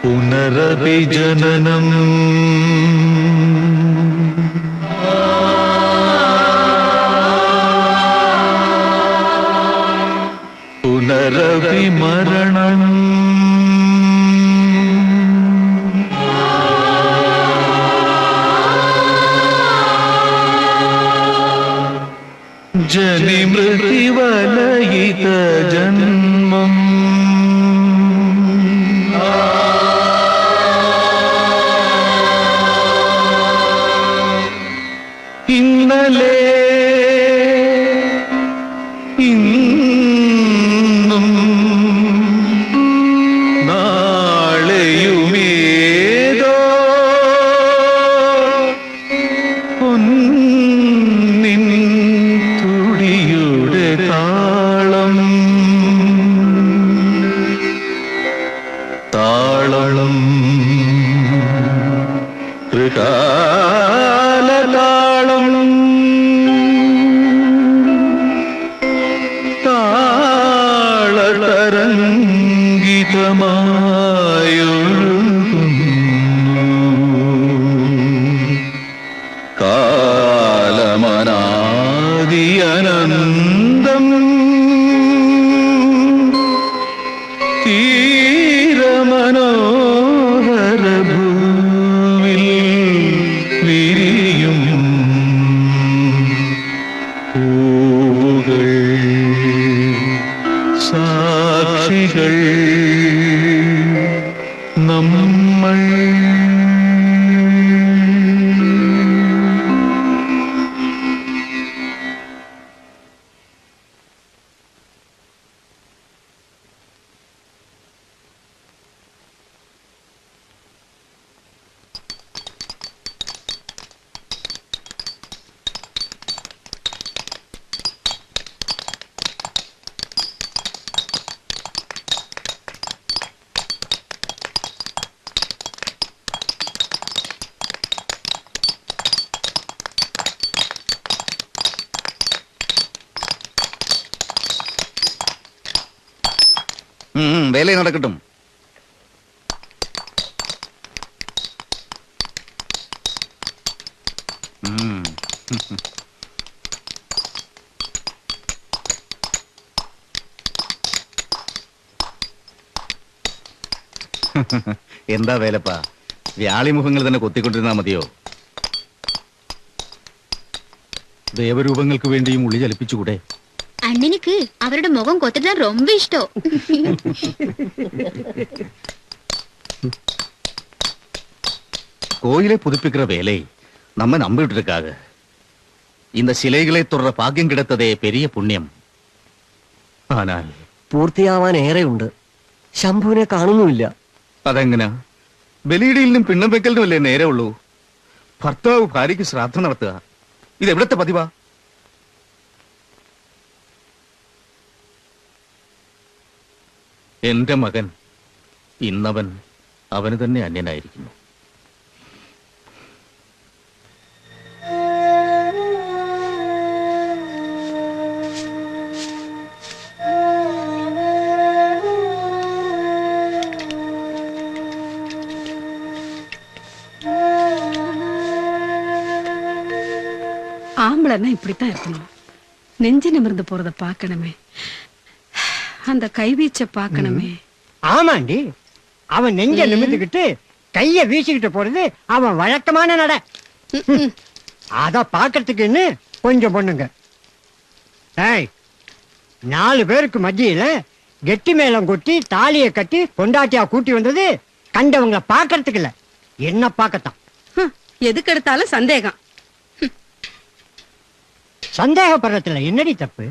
പുനരപി ജനനം പുനരപി മരണം ജനിമൃതിവലയിത ജന്മം ഇന്നലെ ഇന്നും നാളെയുമേതോ പൊന്നിൻ തുടിയുടെ താളം താളം ത്രികാലതാളം താളതരംഗിതമായൊഴുകുന്നു കാലമനാദി അനന്തം തീരമനോഹരഭൂവിൽ വിരിയും പൂവുകൾ സാക്ഷികൾ നമ്മൾ വേല നടക്കട്ടും. എന്താ വേലപ്പാ, വ്യാളിമുഖങ്ങൾ തന്നെ കൊത്തിക്കൊണ്ടിരുന്നാ മതിയോ? ദേവരൂപങ്ങൾക്ക് വേണ്ടിയും ഉളി ചലിപ്പിച്ചുകൂടെ? അണ്ണനിക്ക് അവരുടെ മുഖം കൊത്തിട്ടാ ரொம்ப ഇഷ്ടം. கோயிலை புதுப்பிக்கிற வேலை நம்ம நம்பிட்டு இருக்காங்க. இந்த சிலைகளை தொடர பாக்கியம் கிடைத்ததே பெரிய புண்ணியம். ஆனால் പൂർത്തിയാവാൻ ഏറെയുണ്ട്. ശംഭുവിനെ കാണുന്നുമില്ല. അതെങ്ങനാ? ബലിയിടയിലും പിണ്ണം വെക്കലിനും അല്ലേ നേരെ ഉള്ളൂ. ഭർത്താവ് ഭാര്യയ്ക്ക് ശ്രാദ്ധം നടത്തുക ഇത് എവിടത്തെ പതിവാ? എന്റെ മകൻ ഇന്നവൻ അവന് തന്നെ അന്യനായിരിക്കുന്നു. ஆம்பளைன்னா இப்படித்தான் இருக்கணும். நெஞ்சு நிமிர்ந்து போறத பாக்கணுமே, அந்த கைவீச்ச பாக்கணுமே. ஆமாண்டி, அவன் நெஞ்ச நிமிர்ந்துகிட்டு கைய வீசிக்கிட்டு போறது அவன் வழக்கமான நட. அத பாக்கிறதுக்குன்னு கொஞ்சம் பொண்ணுங்க. 4 பேருக்கு மத்தியில கெட்டி மேளம் கொட்டி தாலியை கட்டி பொண்டாட்டியா கூட்டி வந்தது கண்டவங்களை பாக்கிறதுக்கு இல்ல, என்ன பாக்கத்தான். எதுக்கு எடுத்தாலும் சந்தேகம். சந்தேகப்படுறதுல என்னடி தப்பு?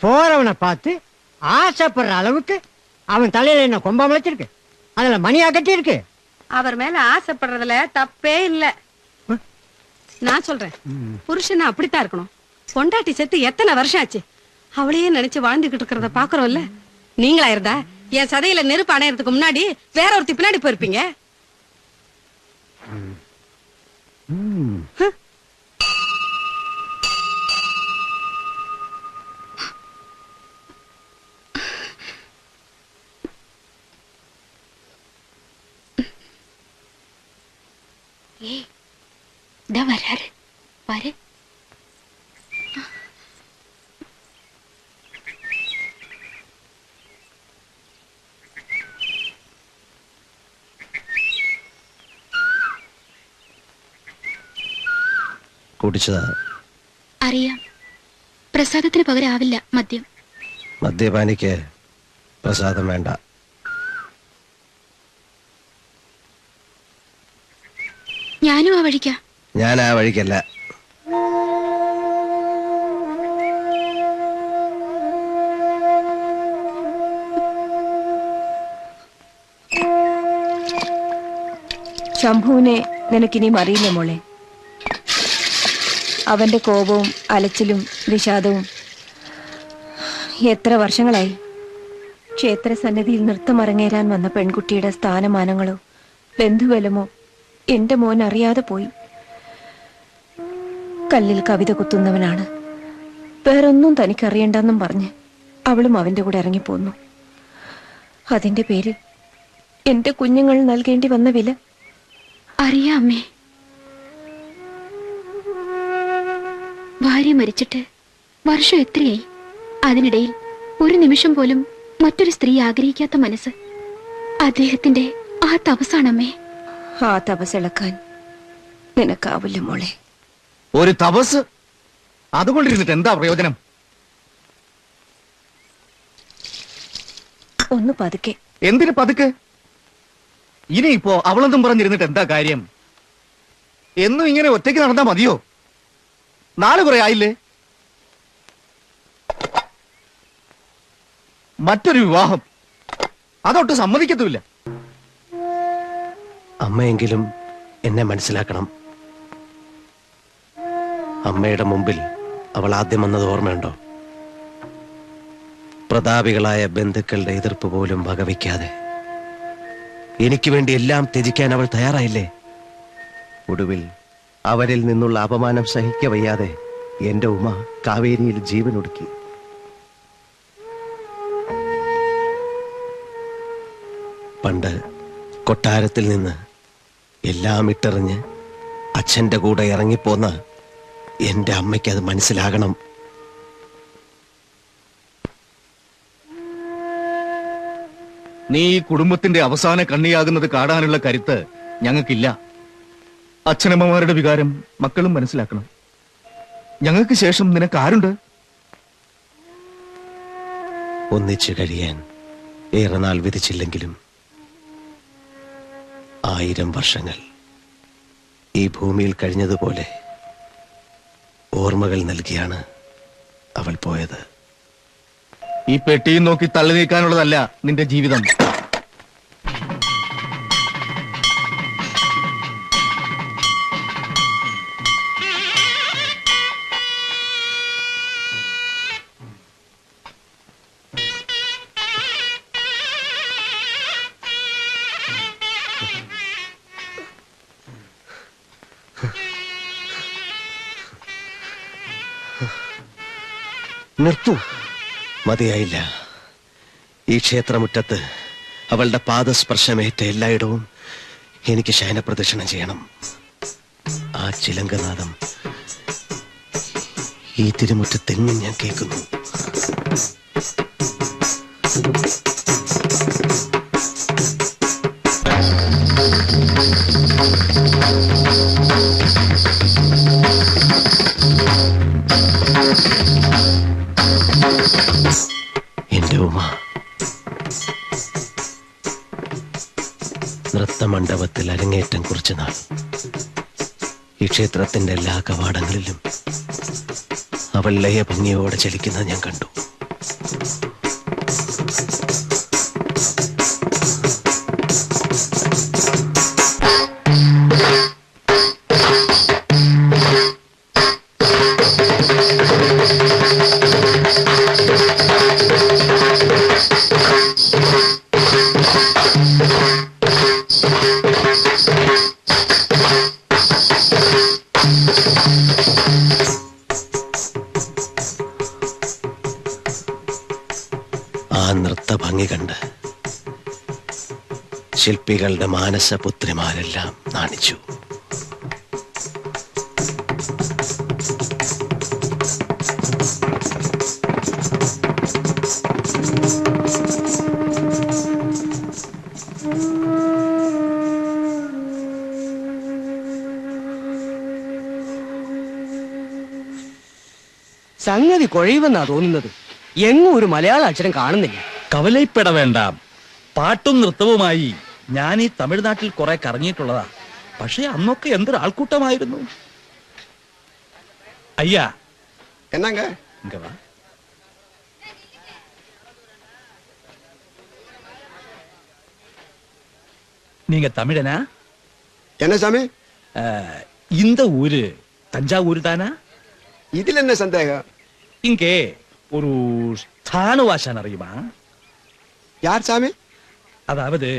போறவனை பார்த்து ஆசைப்படுற அளவுக்கு அவன் தலையில என்ன கொம்பா முளைச்சிருக்கு, அதுல மணியா கட்டி இருக்கு. அவர் மேல ஆசைப்படுறதுல தப்பே இல்ல. நான் சொல்றேன், புருஷன் அப்படித்தான் இருக்கணும். பொண்டாட்டி செத்து எத்தனை வருஷம் ஆச்சு, அவளையே நினைச்சு வாழ்ந்துகிட்டு இருக்கிறத பாக்குறோம்ல. நீங்களா இருந்தா என் சதையில நெருப்பு அணையறதுக்கு முன்னாடி வேற ஒருத்தி பின்னாடி போயிருப்பீங்க. കുടിച്ചതാ. അറിയാം. പ്രസാദത്തിന് പകരാവില്ല മദ്യം. മദ്യപാനിക്ക് പ്രസാദം വേണ്ട. ഞാനും ആ വഴിക്കാ. ഞാൻ ആ വഴിക്കല്ല. ശംഭുവിനെ നിനക്കിനിയും അറിയില്ല മോളെ. അവന്റെ കോപവും അലച്ചിലും വിഷാദവും എത്ര വർഷങ്ങളായി. ക്ഷേത്രസന്നിധിയിൽ നൃത്തമരങ്ങേറാൻ വന്ന പെൺകുട്ടിയുടെ സ്ഥാനമാനങ്ങളോ ബന്ധുബലമോ എന്റെ മോൻ അറിയാതെ പോയി. കല്ലിൽ കവിത കുത്തുന്നവനാണ്, വേറൊന്നും തനിക്കറിയണ്ടെന്നും പറഞ്ഞ് അവളും അവന്റെ കൂടെ ഇറങ്ങിപ്പോന്നു. അതിന്റെ പേരിൽ എന്റെ കുഞ്ഞുങ്ങൾ നൽകേണ്ടി വന്ന വില അറിയാം അമ്മേ. ഭാര്യ മരിച്ചിട്ട് വർഷം എത്രയായി. അതിനിടയിൽ ഒരു നിമിഷം പോലും മറ്റൊരു സ്ത്രീ ആഗ്രഹിക്കാത്ത മനസ്സ് അദ്ദേഹത്തിന്റെ ആ തപസ്സാണമ്മേ. ആ തപസ്സിളക്കാൻ നിനക്കാവില്ല മോളെ. ഒരു തപസ് അതുകൊണ്ടിരുന്നിട്ട് എന്താ പ്രയോജനം? ഒന്ന് പതുക്കെ. എന്തിന് പതുക്കെ? ഇനിയിപ്പോ അവളെന്തും പറഞ്ഞിരുന്നിട്ട് എന്താ കാര്യം? എന്നും ഇങ്ങനെ ഒറ്റയ്ക്ക് നടന്നാ മതിയോ? നാളെ കുറെ ആയില്ലേ? മറ്റൊരു വിവാഹം അതൊട്ട് സമ്മതിക്കത്തുമില്ല. അമ്മയെങ്കിലും എന്നെ മനസ്സിലാക്കണം. അമ്മയുടെ മുമ്പിൽ അവൾ ആദ്യം വന്നത് ഓർമ്മയുണ്ടോ? പ്രതാപികളായ ബന്ധുക്കളുടെ എതിർപ്പ് പോലും വകവയ്ക്കാതെ എനിക്ക് വേണ്ടി എല്ലാം ത്യജിക്കാൻ അവൾ തയ്യാറായില്ലേ? ഒടുവിൽ അവരിൽ നിന്നുള്ള അപമാനം സഹിക്കവയ്യാതെ എന്റെ ഉമ്മ കാവേരിയിൽ ജീവനൊടുക്കി. പണ്ട് കൊട്ടാരത്തിൽ നിന്ന് എല്ലാം ഇട്ടെറിഞ്ഞ് അച്ഛന്റെ കൂടെ ഇറങ്ങിപ്പോന്ന എന്റെ അമ്മയ്ക്ക് അത് മനസ്സിലാകണം. നീ ഈ കുടുംബത്തിന്റെ അവസാന കണ്ണിയാകുന്നത് കാണാനുള്ള കരുത്ത് ഞങ്ങൾക്കില്ല. അച്ഛനമ്മമാരുടെ വികാരം മക്കളും മനസ്സിലാക്കണം. ഞങ്ങൾക്ക് ശേഷം നിനക്ക് ആരുണ്ട്? ഒന്നിച്ചു കഴിയാൻ ഏറെ നാൾ വിധിച്ചില്ലെങ്കിലും 1000 വർഷങ്ങൾ ഈ ഭൂമിയിൽ കഴിഞ്ഞതുപോലെ ഓർമ്മകൾ നൽകിയാണ് അവൾ പോയത്. ഈ പെട്ടിയും നോക്കി തള്ളി നീക്കാനുള്ളതല്ല നിന്റെ ജീവിതം. നിർത്തൂ. മതിയായില്ല. ഈ ക്ഷേത്രമുറ്റത്ത് അവളുടെ പാദസ്പർശമേറ്റ എല്ലായിടവും എനിക്ക് ശയനപ്രദക്ഷിണം ചെയ്യണം. ആ ചിലങ്കനാദം ഈ തിരുമുറ്റത്തെങ്ങും ഞാൻ കേൾക്കുന്നു. എന്റെ ഉമ്മ നൃത്തമണ്ഡപത്തിൽ അരങ്ങേറ്റം കുറിച്ച നാൾ ഈ ക്ഷേത്രത്തിന്റെ എല്ലാ കവാടങ്ങളിലും അവൾ ലയഭംഗിയോടെ ചലിക്കുന്നത് ഞാൻ കണ്ടു. ആ നൃത്തഭംഗി കണ്ട് ശില്പികളുടെ മാനസപുത്രിമാരെല്ലാം നാണിച്ചു. സംഗതി കുഴയുമെന്നാ തോന്നുന്നത്. എങ്ങും ഒരു മലയാള അക്ഷരം കാണുന്നില്ല. കവലയിപ്പെട വേണ്ട. പാട്ടും നൃത്തവുമായി ഞാൻ ഈ തമിഴ്നാട്ടിൽ കുറെ കറങ്ങിയിട്ടുള്ളതാ. പക്ഷെ അന്നൊക്കെ എന്തൊരു ആൾക്കൂട്ടമായിരുന്നു. അയ്യാ என்னங்க ഇങ്ങ വാ. நீங்க தமிழனா? என்ன சாமி? இந்த ஊரு தஞ்சாவூர் தானா? இதுல என்ன சந்தேகம்? இங்கே ஒரு ஸ்தானுவாசன் அறியுமா? யார் சாமி? அதாவது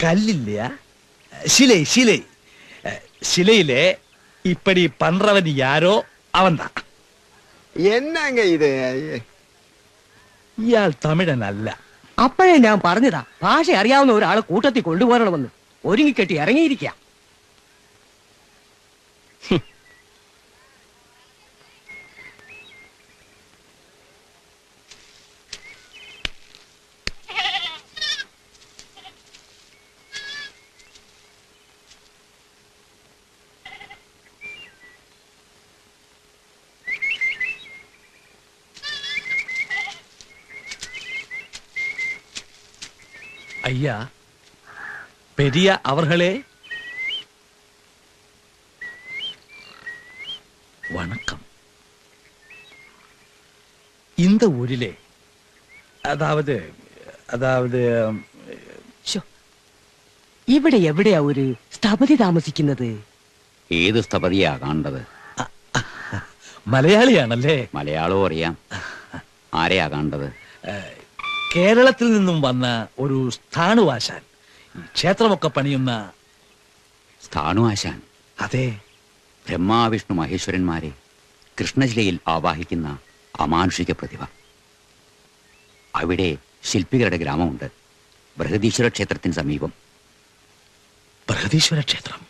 கல் இல்லையா, சிலை சிலை சிலையிலே இப்படி பண்றவன் யாரோ அவன்தான். என்னங்க இது? ഇയാൾ തമിഴൻ അല്ല. അപ്പോഴേ ഞാൻ പറഞ്ഞതാ, ഭാഷ അറിയാവുന്ന ഒരാളെ കൂട്ടത്തിൽ കൊണ്ടുപോകണമെന്ന്. ഒരുങ്ങിക്കെട്ടി ഇറങ്ങിയിരിക്കുക. ஐயா பெரிய அவர்களே வணக்கம். இந்த ஊரிலே അതായത് ഇവിടെ എവിടെയാ ഒരു സ്ഥപതി താമസിക്കുന്നത്? ഏത് സ്ഥപതിയാ കാണേണ്ടത്? മലയാളിയാണല്ലേ? മലയാളവും അറിയാം. ആരെയാ കാണേണ്ടത്? കേരളത്തിൽ നിന്നും വന്ന ഒരു സ്ഥാണുവാശാൻ, ക്ഷേത്രമൊക്കെ പണിയുന്ന. സ്ഥാണുവാശാൻ? അതെ. ബ്രഹ്മാവിഷ്ണു മഹേശ്വരന്മാരെ കൃഷ്ണശിലയിൽ ആവാഹിക്കുന്ന അമാനുഷിക പ്രതിഭ. അവിടെ ശില്പികളുടെ ഗ്രാമമുണ്ട്, ബൃഹദീശ്വര ക്ഷേത്രത്തിന് സമീപം. ബൃഹദീശ്വര ക്ഷേത്രം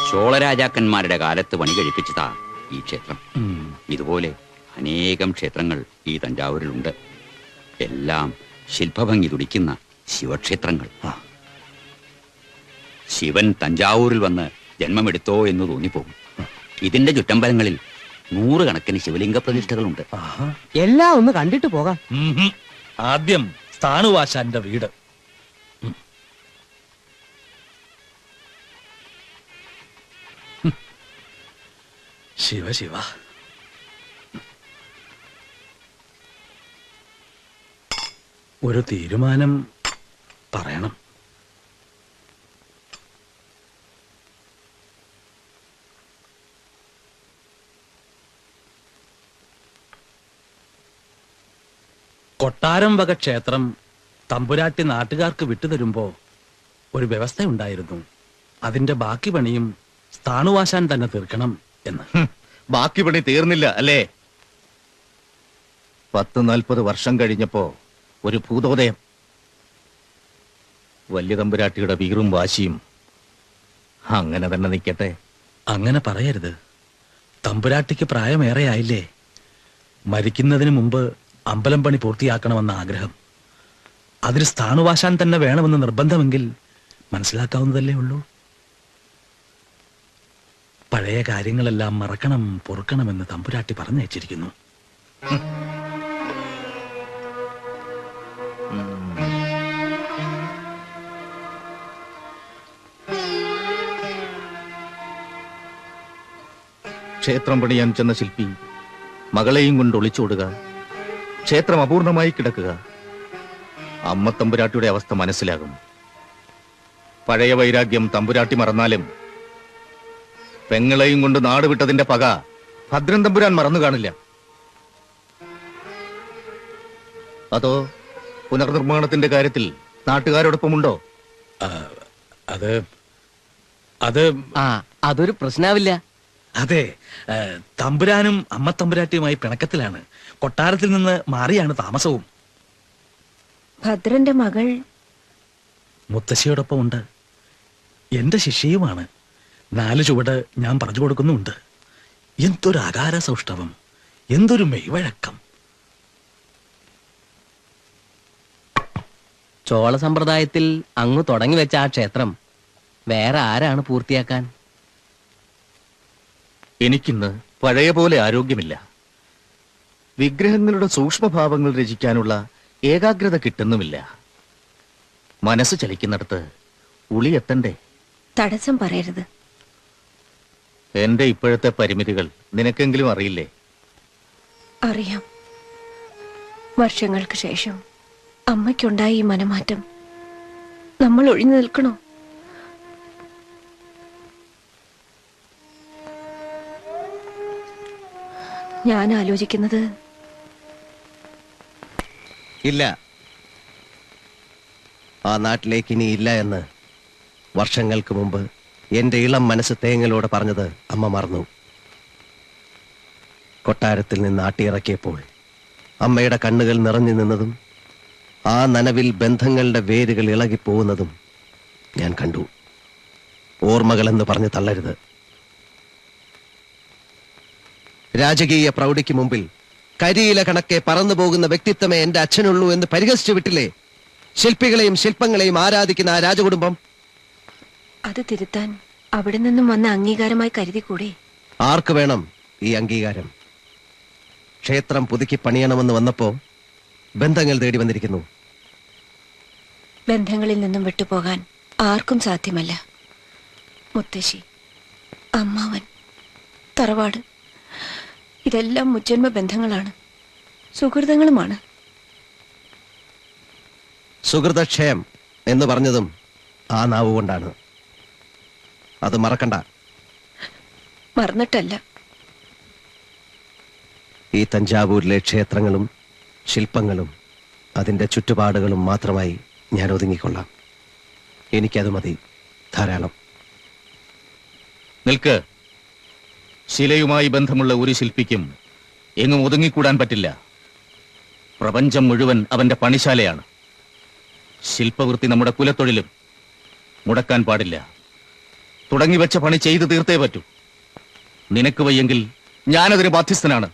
ചോളരാജാക്കന്മാരുടെ കാലത്ത് പണി കഴിപ്പിച്ചതാ ഈ ക്ഷേത്രം. ഇതുപോലെ അനേകം ക്ഷേത്രങ്ങൾ ഈ തഞ്ചാവൂരിലുണ്ട്. എല്ലാം ശില്പഭംഗി തുടിക്കുന്ന ശിവക്ഷേത്രങ്ങൾ. ശിവൻ തഞ്ചാവൂരിൽ വന്ന് ജന്മമെടുത്തോ എന്ന് തോന്നിപ്പോകും. ഇതിന്റെ ചുറ്റമ്പലങ്ങളിൽ 100 കണക്കിന് ശിവലിംഗ പ്രതിഷ്ഠകളുണ്ട്. എല്ലാം ഒന്ന് കണ്ടിട്ട് പോകാം. ആദ്യം സ്ഥാണുവാശാന്റെ വീട്. ശിവ ശിവ. ഒരു തീരുമാനം പറയണം. കൊട്ടാരം വക ക്ഷേത്രം തമ്പുരാട്ടി നാട്ടുകാർക്ക് വിട്ടുതരുമ്പോ ഒരു വ്യവസ്ഥയുണ്ടായിരുന്നു. അതിന്റെ ബാക്കി പണിയും സ്ഥാണുവാശാൻ തന്നെ തീർക്കണം എന്ന്. ബാക്കി പണി തീർന്നില്ല അല്ലേ? 40 വർഷം കഴിഞ്ഞപ്പോ ഒരു ഭൂതോദയം. വലിയ തമ്പുരാട്ടിയുടെ വീറും വാശിയും അങ്ങനെ തന്നെ നിൽക്കട്ടെ. അങ്ങനെ പറയരുത്. തമ്പുരാട്ടിക്ക് പ്രായമേറെയായില്ലേ? മരിക്കുന്നതിന് മുമ്പ് അമ്പലം പണി പൂർത്തിയാക്കണമെന്ന ആഗ്രഹം. അതിന് സ്ഥാണുവാശാൻ തന്നെ വേണമെന്ന് നിർബന്ധമെങ്കിൽ മനസ്സിലാക്കാവുന്നതല്ലേ ഉള്ളൂ. പഴയ കാര്യങ്ങളെല്ലാം മറക്കണം, പൊറുക്കണമെന്ന് തമ്പുരാട്ടി പറഞ്ഞയച്ചിരിക്കുന്നു. ക്ഷേത്രം പണിയാൻ ചെന്ന ശില്പി മകളെയും കൊണ്ട് ഒളിച്ചോടുക, ക്ഷേത്രം അപൂർണമായി കിടക്കുക. അമ്മ തമ്പുരാട്ടിയുടെ അവസ്ഥ മനസ്സിലാകും. പഴയ വൈരാഗ്യം തമ്പുരാട്ടി മറന്നാലും പെങ്ങളെയും കൊണ്ട് നാട് വിട്ടതിന്റെ പക ഭദ്രൻ തമ്പുരാൻ മറന്നു കാണില്ല. അതോ പുനർനിർമ്മാണത്തിന്റെ കാര്യത്തിൽ നാട്ടുകാരോടൊപ്പമുണ്ടോ? അതൊരു പ്രശ്നാവില്ല. അതെ, തമ്പുരാനും അമ്മ തമ്പുരാട്ടിയുമായി പിണക്കത്തിലാണ്. കൊട്ടാരത്തിൽ നിന്ന് മാറിയാണ് താമസവും. ഭദ്രന്റെ മകൾ മുത്തശ്ശിയോടൊപ്പം ഉണ്ട്. എന്റെ ശിഷ്യയുമാണ്. 4 ചുവട് ഞാൻ പറഞ്ഞു കൊടുക്കുന്നുണ്ട്. എന്തൊരു അകാര സൗഷ്ഠവം, എന്തൊരു മെയ്വഴക്കം. ചോള സമ്പ്രദായത്തിൽ അങ്ങ് തുടങ്ങി വെച്ച ആ ക്ഷേത്രം വേറെ ആരാണ് പൂർത്തിയാക്കാൻ? എനിക്കിന്ന് പഴയ പോലെ ആരോഗ്യമില്ല. വിഗ്രഹങ്ങളുടെ സൂക്ഷ്മഭാവങ്ങൾ രചിക്കാനുള്ള ഏകാഗ്രത കിട്ടുന്നുമില്ല. മനസ്സ് ചലിക്കുന്നിടത്ത് ഉളി എത്തണ്ടേ? തടസ്സം പറയരുത്. എന്റെ ഇപ്പോഴത്തെ പരിമിതികൾ നിനക്കെങ്കിലും അറിയില്ലേ? അറിയാം. വർഷങ്ങൾക്ക് ശേഷം അമ്മയ്ക്കുണ്ടായ ഈ മനമാറ്റം നമ്മൾ ഒഴിഞ്ഞു നിൽക്കണോ? ഞാൻ ആലോചിക്കുന്നത് ഇല്ല, ആ നാട്ടിലേക്ക് ഇനി ഇല്ല എന്ന് വർഷങ്ങൾക്ക് മുമ്പ് എന്റെ ഇളം മനസ്സ് തേങ്ങലോട് പറഞ്ഞത് അമ്മ മറന്നു. കൊട്ടാരത്തിൽ നിന്ന് ആട്ടിയിറക്കിയപ്പോൾ അമ്മയുടെ കണ്ണുകൾ നിറഞ്ഞു നിന്നതും ആ നനവിൽ ബന്ധങ്ങളുടെ വേരുകൾ ഇളകിപ്പോകുന്നതും ഞാൻ കണ്ടു. ഓർമ്മകളെന്ന് പറഞ്ഞ് തള്ളരുത്. രാജകീയ പ്രൗഢിക്ക് മുമ്പിൽ കരിയില കണക്കെ പറന്നു പോകുന്ന വ്യക്തിത്വമേ എന്റെ അച്ഛനുള്ളൂ എന്ന് പരിഹസിച്ചു വിട്ടില്ലേ ശില്പികളെയും ശില്പങ്ങളെയും ആരാധിക്കുന്ന ആ രാജകുടുംബം? അത് തിരുത്താൻ അവിടെ നിന്നും വന്ന അംഗീകാരമായി കരുതിക്കൂടെ? ആർക്ക് വേണം ഈ അംഗീകാരം? ക്ഷേത്രം പുതുക്കി പണിയണമെന്ന് വന്നപ്പോ ബന്ധങ്ങൾ തേടി വന്നിരിക്കുന്നു. ബന്ധങ്ങളിൽ നിന്നും വിട്ടുപോകാൻ ആർക്കും സാധ്യമല്ല. മുത്തശ്ശി, അമ്മാവൻ, തറവാട്, ഇതെല്ലാം മുജ്ജന്മ ബന്ധങ്ങളാണ്, സുഹൃതങ്ങളുമാണ്. സുഹൃതക്ഷയം എന്ന് പറഞ്ഞതും ആ നാവ് കൊണ്ടാണ്. അത് മറക്കണ്ട. മറന്നിട്ടല്ല. ഈ തഞ്ചാവൂരിലെ ക്ഷേത്രങ്ങളും ശില്പങ്ങളും അതിന്റെ ചുറ്റുപാടുകളും മാത്രമായി ഞാൻ ഒതുങ്ങിക്കൊള്ളാം. എനിക്കത് മതി, ധാരാളം. നിൽക്ക്. ശിലയുമായി ബന്ധമുള്ള ഒരു ശില്പിക്കും എങ്ങും ഒതുങ്ങിക്കൂടാൻ പറ്റില്ല. പ്രപഞ്ചം മുഴുവൻ അവന്റെ പണിശാലയാണ്. ശില്പവൃത്തി നമ്മുടെ കുലത്തൊഴിലും. മുടക്കാൻ പാടില്ല. തുടങ്ങിവെച്ച പണി ചെയ്തു തീർത്തേ പറ്റൂ. നിനക്ക് വയ്യെങ്കിൽ ഞാനതിന് ബാധ്യസ്ഥനാണ്.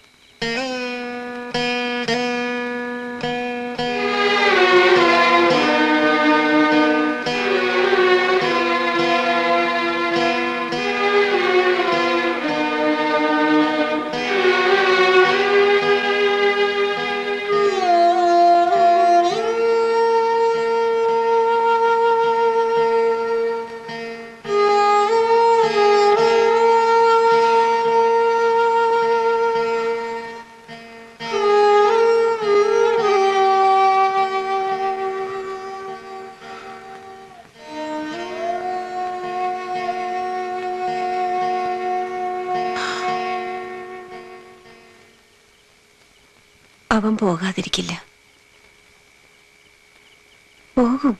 അവൻ പോകാതിരിക്കില്ല. പോകും.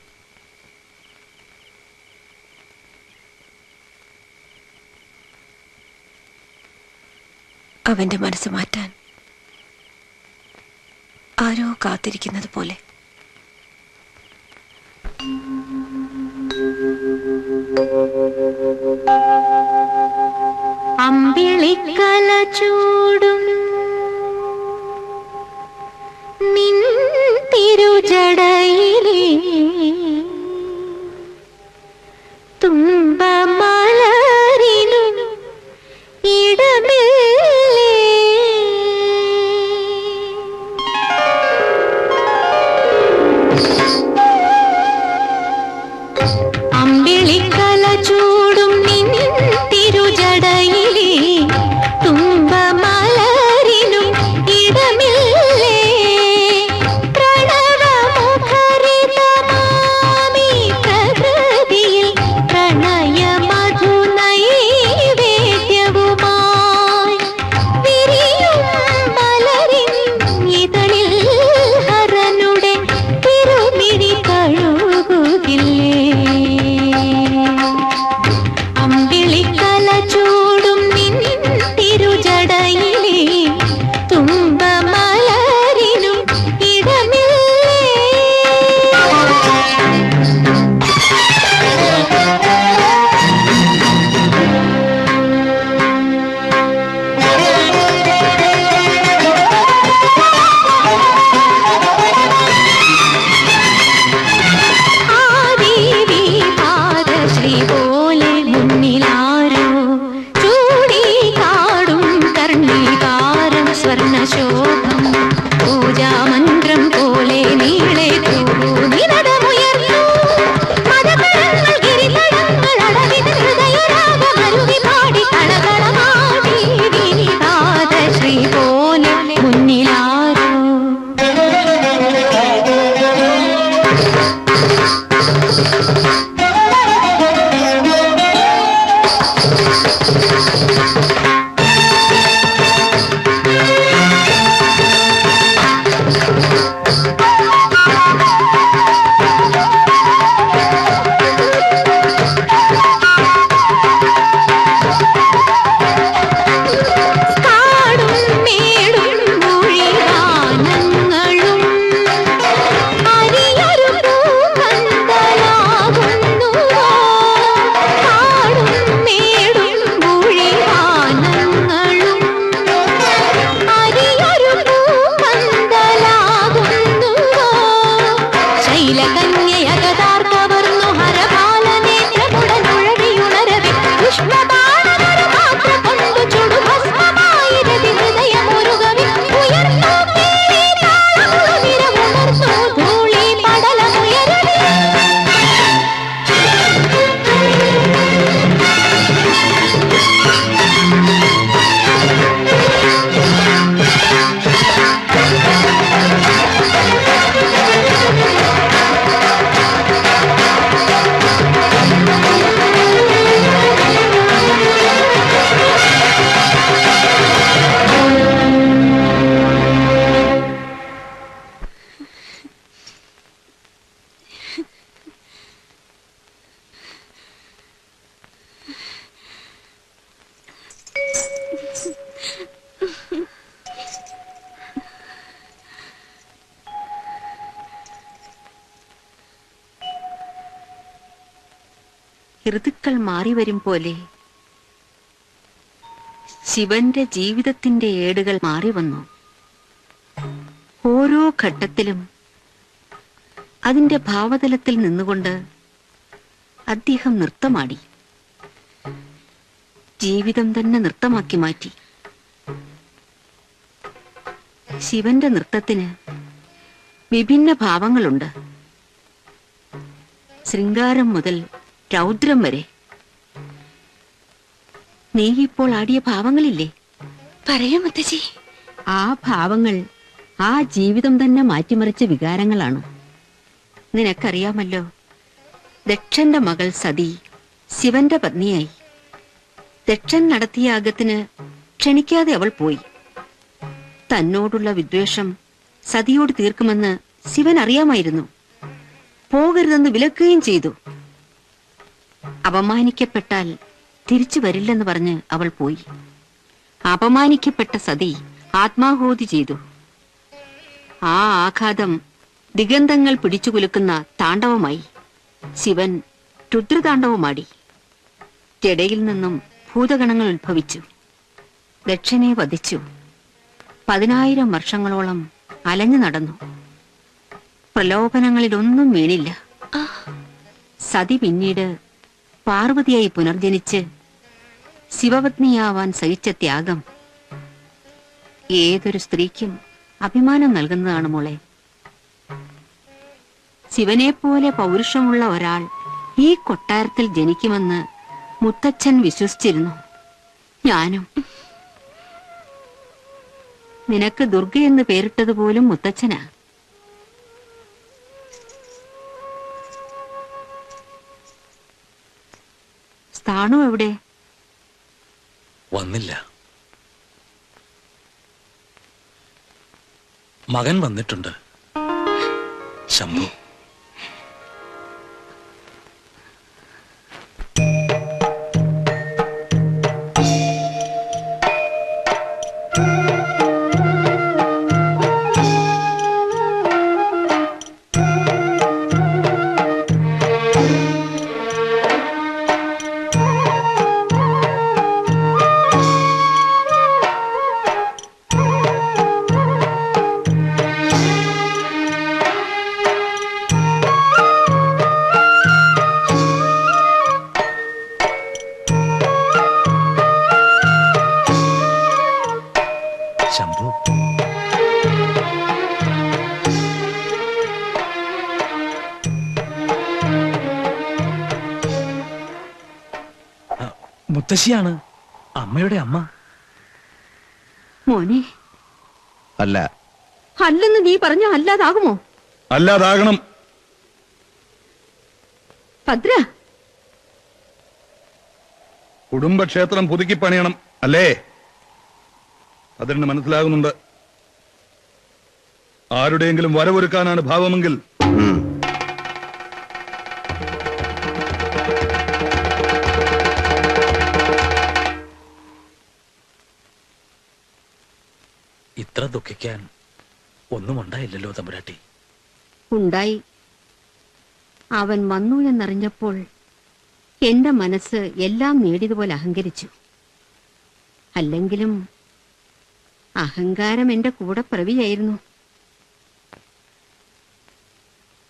അവന്റെ മനസ്സ് മാറ്റാൻ ആരോ കാത്തിരിക്കുന്നത് പോലെ. അമ്പിളിക്കല ചൂടും നിൻ തിരുജടയിലേ തുമ്പമലരിനു ഇടമില്ലേ. അമ്പിളിക്കല ചൂടും നിൻ തിരുജടയിലേ തുമ്പമലരിനും ഇടമില്ലേ. പ്രണവമുഖരിതമാമി പ്രകൃതിയിൽ പ്രണയമധുനൈവേദ്യവുമായി ഋതുക്കൾ മാറി വരും പോലെ ശിവന്റെ ജീവിതത്തിന്റെ ഏടുകൾ മാറി വന്നു. ഓരോ ഘട്ടത്തിലും അതിന്റെ ഭാവതലത്തിൽ നിന്നുകൊണ്ട് അദ്ദേഹം നൃത്തമാടി. ജീവിതം തന്നെ നൃത്തമാക്കി മാറ്റി. ശിവന്റെ നൃത്തത്തിന് വിഭിന്ന ഭാവങ്ങളുണ്ട്. ശൃംഗാരം മുതൽ രൗദ്രം വരെ. നീ ഇപ്പോൾ ആടിയ ഭാവങ്ങളില്ലേ? പറയൂ മുത്തശ്ശി. ആ ഭാവങ്ങൾ ആ ജീവിതം തന്നെ മാറ്റിമറിച്ച വികാരങ്ങളാണ്. നിനക്കറിയാമല്ലോ, ദക്ഷന്റെ മകൾ സതി ശിവന്റെ പത്നിയായി. ദക്ഷൻ നടത്തിയ യാഗത്തിന് ക്ഷണിക്കാതെ അവൾ പോയി. തന്നോടുള്ള വിദ്വേഷം സതിയോട് തീർക്കുമെന്ന് ശിവൻ അറിയാമായിരുന്നു. പോകരുതെന്ന് വിലക്കുകയും ചെയ്തു. അപമാനിക്കപ്പെട്ടാൽ തിരിച്ചു വരില്ലെന്ന് പറഞ്ഞ് അവൾ പോയി. അപമാനിക്കപ്പെട്ട സതി ആത്മാഹൂതി ചെയ്തു. ആ ആഘാതം ദിഗന്ധങ്ങൾ പിടിച്ചുകുലുക്കുന്ന താണ്ഡവമായി. ശിവൻ രുദ്രതാണ്ഡവമാടി. ജടയിൽ നിന്നും ഭൂതഗണങ്ങൾ ഉത്ഭവിച്ചു. ദക്ഷനെ വധിച്ചു. 10,000 വർഷങ്ങളോളം അലഞ്ഞു നടന്നു. പ്രലോഭനങ്ങളിലൊന്നും വീണില്ല. സതി പിന്നീട് പാർവതിയായി പുനർജനിച്ച് ശിവപത്നിയാവാൻ സഹിച്ച ത്യാഗം ഏതൊരു സ്ത്രീക്കും അഭിമാനം നൽകുന്നതാണ് മോളെ. ശിവനെപ്പോലെ പൗരുഷമുള്ള ഒരാൾ ഈ കൊട്ടാരത്തിൽ ജനിക്കുമെന്ന് മുത്തച്ഛൻ വിശ്വസിച്ചിരുന്നു. ഞാനും. നിനക്ക് ദുർഗ എന്ന് പേരിട്ടതുപോലും മുത്തച്ഛനാ. സ്ഥാണു എവിടെ? വന്നില്ല. മകൻ വന്നിട്ടുണ്ട്. ശംഭു. ശംഭു. മുത്തശ്ശിയാണ്, അമ്മയുടെ അമ്മ. മോനെ. അല്ല. അല്ലെന്ന് നീ പറഞ്ഞ അല്ലാതാകുമോ? അല്ലാതാകണം. ഭദ്ര. കുടുംബക്ഷേത്രം പുതുക്കി പണിയണം അല്ലേ? അതിന് മനസ്സിലാകുന്നുണ്ട്. ആരുടെയെങ്കിലും വരവൊരുക്കാനാണ് ഭാവമെങ്കിൽ ഇത്ര ദുഃഖിക്കാൻ ഒന്നും ഉണ്ടായില്ലല്ലോ തമ്പുരാട്ടി. ഉണ്ടായി. അവൻ വന്നു എന്നറിഞ്ഞപ്പോൾ എന്റെ മനസ്സ് എല്ലാം നേടിയതുപോലെ അഹങ്കരിച്ചു. അല്ലെങ്കിലും അഹങ്കാരം എന്റെ കൂടെ പ്രവിയായിരുന്നു.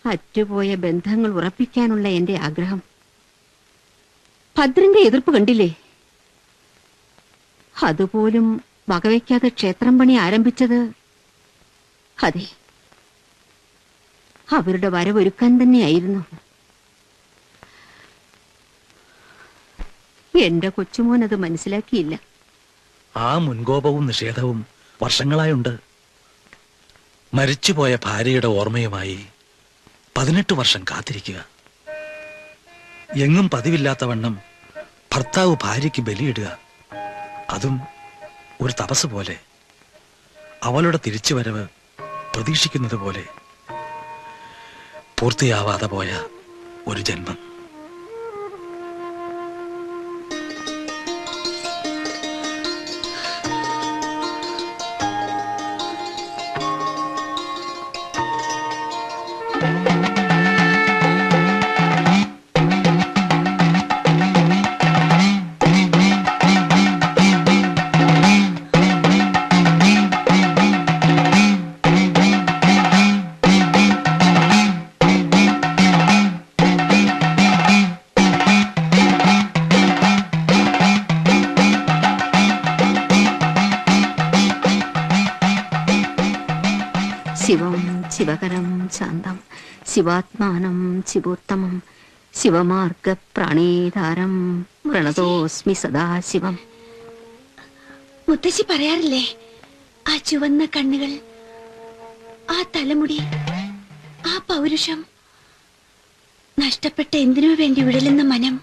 അറ്റുപോയ ബന്ധങ്ങൾ ഉറപ്പിക്കാനുള്ള എന്റെ ആഗ്രഹം. ഭദ്രന്റെ എതിർപ്പ് കണ്ടില്ലേ? അതുപോലും വകവയ്ക്കാതെ ക്ഷേത്രം പണി ആരംഭിച്ചത് അതെ, അവരുടെ വരവൊരുക്കാൻ തന്നെയായിരുന്നു. എന്റെ കൊച്ചുമോൻ അത് മനസ്സിലാക്കിയില്ല. ആ മുൻകോപവും നിഷേധവും വർഷങ്ങളായുണ്ട്. മരിച്ചുപോയ ഭാര്യയുടെ ഓർമ്മയുമായി 18 വർഷം കാത്തിരിക്കുക. എങ്ങും പതിവില്ലാത്തവണ്ണം ഭർത്താവ് ഭാര്യയ്ക്ക് ബലിയിടുക. അതും ഒരു തപസ് പോലെ. അവളുടെ തിരിച്ചുവരവ് പ്രതീക്ഷിക്കുന്നത് പോലെ. പൂർത്തിയാവാതെ പോയ ഒരു ജന്മം. ശിവം ശിവകരം ശാന്തം ശിവാത്മാനം ശിവോത്തമം ശിവമാർഗ പ്രാണേധാരം വ്രണതോസ്മി സദാശിവം. മുത്തശ്ശി പറയാറില്ലേ, ആ ചുവന്ന കണ്ണുകൾ, ആ തലമുടി, ആ പൗരുഷം, നഷ്ടപ്പെട്ട എന്തിനു വേണ്ടി ഉഴലുന്ന മനം.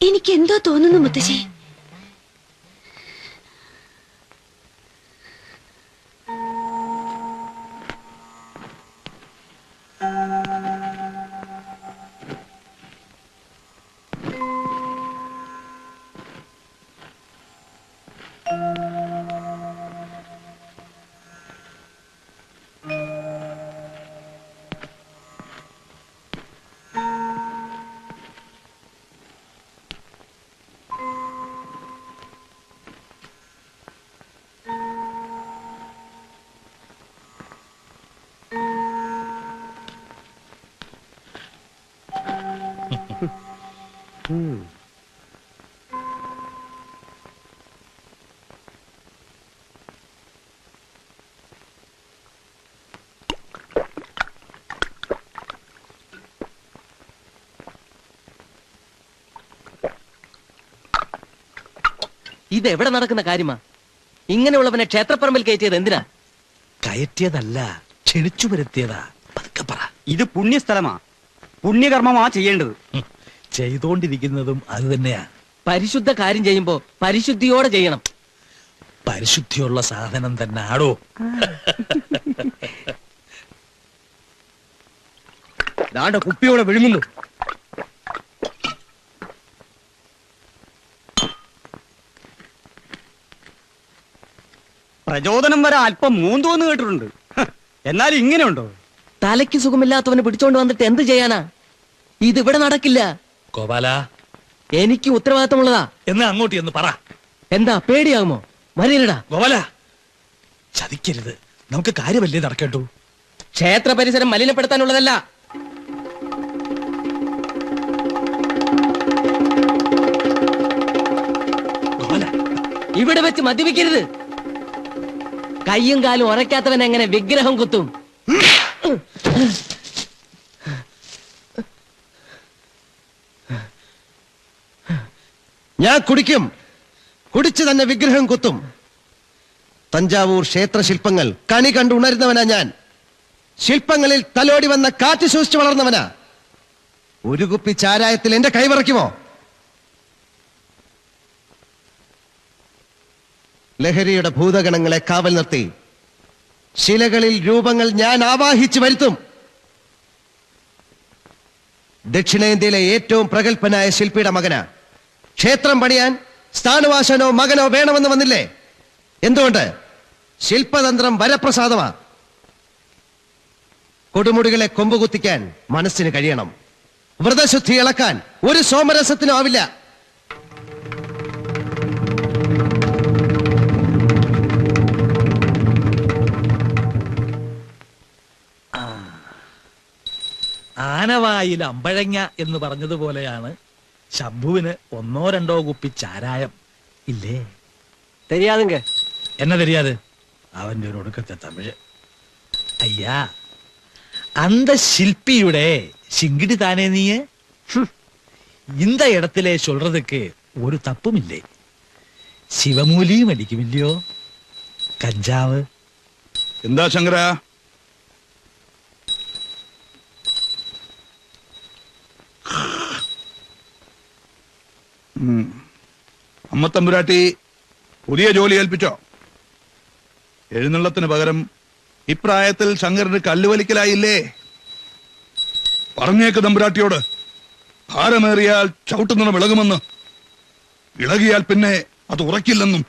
എനിക്കെന്തോ തോന്നുന്നു മുത്തശ്ശി. ഇത് എവിടെ നടക്കുന്ന കാര്യമാ? ഇങ്ങനെയുള്ളവനെ ക്ഷേത്രപ്പറമ്പിൽ കയറ്റിയത് എന്തിനാ? കയറ്റിയതല്ല, ക്ഷണിച്ചു വരുത്തിയതാ. പതുക്കെ പറ. ഇത് പുണ്യസ്ഥലമാ, പുണ്യകർമ്മമാ ചെയ്യേണ്ടത്. ചെയ്തോണ്ടിരിക്കുന്നതും അത് തന്നെയാ. പരിശുദ്ധ കാര്യം ചെയ്യുമ്പോ പരിശുദ്ധിയോടെ ചെയ്യണം. പരിശുദ്ധിയുള്ള സാധനം തന്നെ ആടോ. ദാണ്ട കുപ്പിയോടെ വിഴുങ്ങുന്നു. പ്രചോദനം വരെ അല്പം മൂന്തോന്ന് കേട്ടിട്ടുണ്ട്. എന്നാലും ഇങ്ങനെയുണ്ടോ? തലയ്ക്ക് സുഖമില്ലാത്തവനെ പിടിച്ചോണ്ട് വന്നിട്ട് എന്ത് ചെയ്യാനാ? ഇതിവിടെ നടക്കില്ല. ഗോപാല, എനിക്ക് ഉത്തരവാദിത്തമുള്ളതാ. എന്ന് അങ്ങോട്ട് എന്ന് പറ. എന്താ പേടിയാകുമോ? വരയിലടാ. ഗോപാല, ചതിക്കരുത്. നമുക്ക് കാര്യമല്ലേ നടക്കേണ്ടു. ക്ഷേത്ര പരിസരം മലിനപ്പെടുത്താനുള്ളതല്ല. ഇവിടെ വെച്ച് മദ്യപിക്കരുത്. കയ്യും കാലും ഉറയ്ക്കാത്തവൻ എങ്ങനെ വിഗ്രഹം കുത്തും? ഞാൻ കുടിക്കും, കുടിച്ചു തന്നെ വിഗ്രഹം കുത്തും. തഞ്ചാവൂർ ക്ഷേത്ര ശില്പങ്ങൾ കണി കണ്ടു ഉണരുന്നവനാ ഞാൻ. ശില്പങ്ങളിൽ തലോടി വന്ന കാറ്റ് സൂക്ഷിച്ചു വളർന്നവനാ. ഒരു കുപ്പി ചാരായത്തിൽ എന്റെ കൈവറയ്ക്കുമോ? ലഹരിയുടെ ഭൂതഗണങ്ങളെ കാവൽ നിർത്തി ശിലകളിൽ രൂപങ്ങൾ ഞാൻ ആവാഹിച്ചു വരുത്തും. ദക്ഷിണേന്ത്യയിലെ ഏറ്റവും പ്രഗത്ഭനായ ശില്പിയുടെ മകനാ. ക്ഷേത്രം പണിയാൻ സ്ഥാനവാസനോ മകനോ വേണമെന്ന് വന്നില്ലേ? എന്തുകൊണ്ട്? ശില്പതന്ത്രം വരപ്രസാദമാ. കൊടുമുടികളെ കൊമ്പുകുത്തിക്കാൻ മനസ്സിന് കഴിയണം. വ്രതശുദ്ധി ഇളക്കാൻ ഒരു സോമരസത്തിനും ആവില്ല. ആനവായിൽ അമ്പഴങ്ങ എന്ന് പറഞ്ഞതുപോലെയാണ് ശംഭുവിന് 1-2 കുപ്പി ചാരായം. ഇല്ലേ? தெரியாதுங்க. എന്നെ தெரியாது? അവന്റെ ഒരു ഒടുക്കത്തെ തമിഴ്. അയ്യാ, அந்த ശില്പിയുടെ ശിങ്കിടി താനേ നീയെ. இந்த இடத்திலே சொல்றதுக்கு ஒரு தப்பும் இல்லை. ശിവമൂലിയും അടിക്കുമില്ലയോ? കഞ്ചാവ്. എന്താ ശങ്കര? അമ്മ തമ്പുരാട്ടി പുതിയ ജോലി ഏൽപ്പിച്ചോ? എഴുന്നള്ളത്തിന് പകരം ഇപ്രായത്തിൽ ശങ്കരന് കല്ലുവലിക്കലായില്ലേ? പറഞ്ഞേക്ക് തമ്പുരാട്ടിയോട്, ഭാരമേറിയാൽ ചവിട്ടുനിന്ന് വിളകുമെന്ന്. ഇളകിയാൽ പിന്നെ അത് ഉറക്കില്ലെന്നും.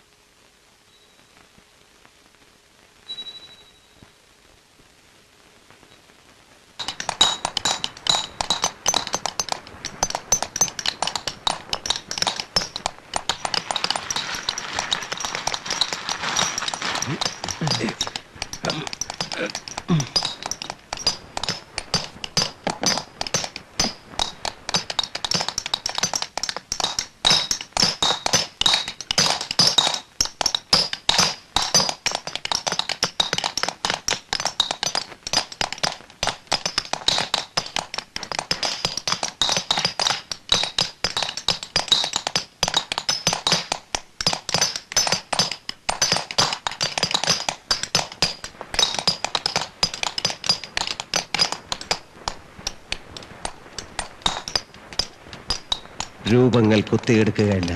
രൂപങ്ങൾ കുത്തിയെടുക്കുകയല്ല,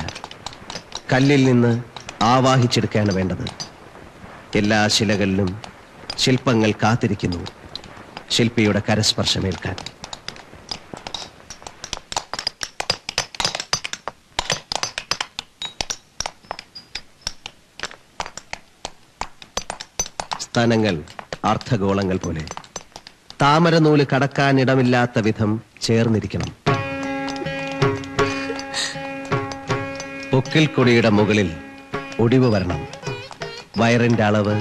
കല്ലിൽ നിന്ന് ആവാഹിച്ചെടുക്കുകയാണ് വേണ്ടത്. എല്ലാ ശിലകളിലും ശില്പങ്ങൾ കാത്തിരിക്കുന്നു ശില്പിയുടെ കരസ്പർശമേൽക്കാൻ. സ്തനങ്ങൾ അർദ്ധഗോളങ്ങൾ പോലെ താമരനൂല് കടക്കാനിടമില്ലാത്ത വിധം ചേർന്നിരിക്കണം. പൊക്കിൽ കൊടിയുടെ മുകളിൽ ഒടിവ് വരണം. വയറിന്റെ അളവ്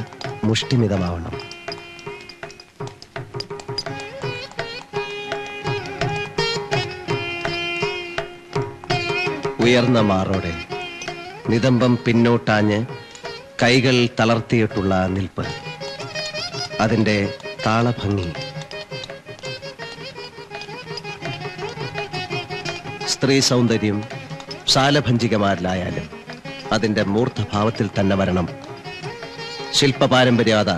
മുഷ്ടിമിതമാവണം. ഉയർന്ന മാറോടെ നിതംബം പിന്നോട്ടാഞ്ഞ് കൈകൾ തളർത്തിയിട്ടുള്ള നിൽപ്പ്, അതിന്റെ താളഭംഗി. സ്ത്രീ സൗന്ദര്യം ശാലഭഞ്ജികമാരിലായാലും അതിന്റെ മൂർത്തഭാവത്തിൽ തന്നെ വരണം. ശില്പ പാരമ്പര്യത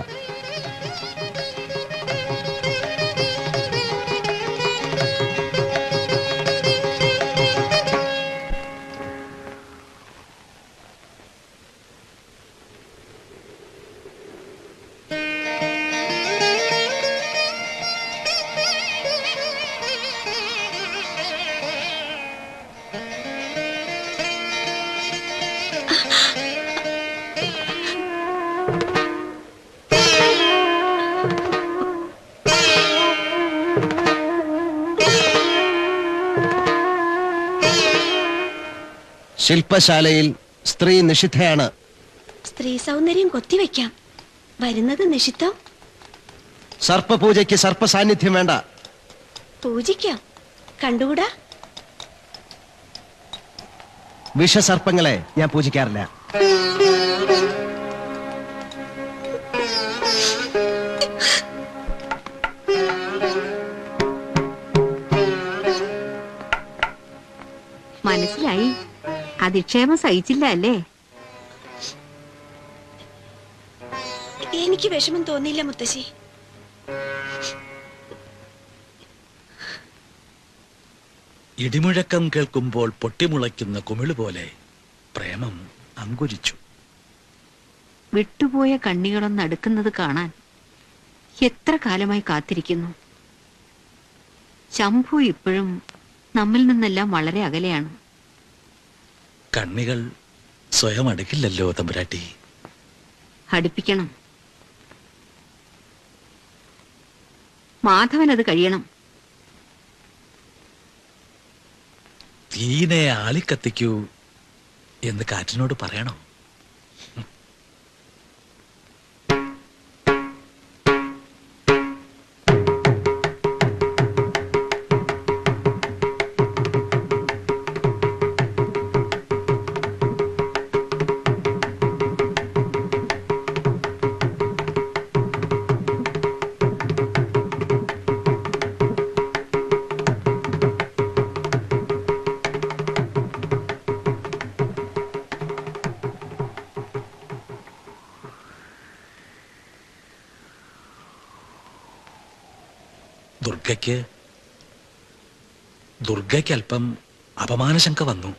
ശില്പശാലയിൽ സ്ത്രീ നിഷിദ്ധയാണ്. സ്ത്രീ സൗന്ദര്യം കൊത്തിവെക്കാം, വരുന്നത് നിഷിദ്ധം. സർപ്പപൂജയ്ക്ക് സർപ്പസാന്നിധ്യം വേണ്ട. പൂജിക്കാം, കണ്ടുകൂടാ. വിഷസർപ്പങ്ങളെ ഞാൻ പൂജിക്കാറില്ല. മനസ്സിലായി, അധിക്ഷേപം സഹിച്ചില്ല അല്ലേ? എനിക്ക് വിഷമം തോന്നിയില്ല മുത്തശ്ശി. ഇടിമുഴക്കം കേൾക്കുമ്പോൾ പൊട്ടിമുളയ്ക്കുന്ന കുമിള് പോലെ പ്രേമം അങ്കുരിച്ചു. വിട്ടുപോയ കണ്ണികളൊന്ന് അടുക്കുന്നത് കാണാൻ എത്ര കാലമായി കാത്തിരിക്കുന്നു. ശംഭു ഇപ്പോഴും നമ്മിൽ നിന്നെല്ലാം വളരെ അകലെയാണ്. കണ്ണികൾ സ്വയം അടുക്കില്ലല്ലോ തമ്പുരാട്ടി. അടുപ്പിക്കണം. മാധവൻ അത് കഴിയണം. തീനെ ആളിക്കത്തിക്കൂ എന്ന് കാറ്റിനോട് പറയണോ? ദുർഗയ്ക്ക് അല്പം അപമാനശങ്ക വന്നു.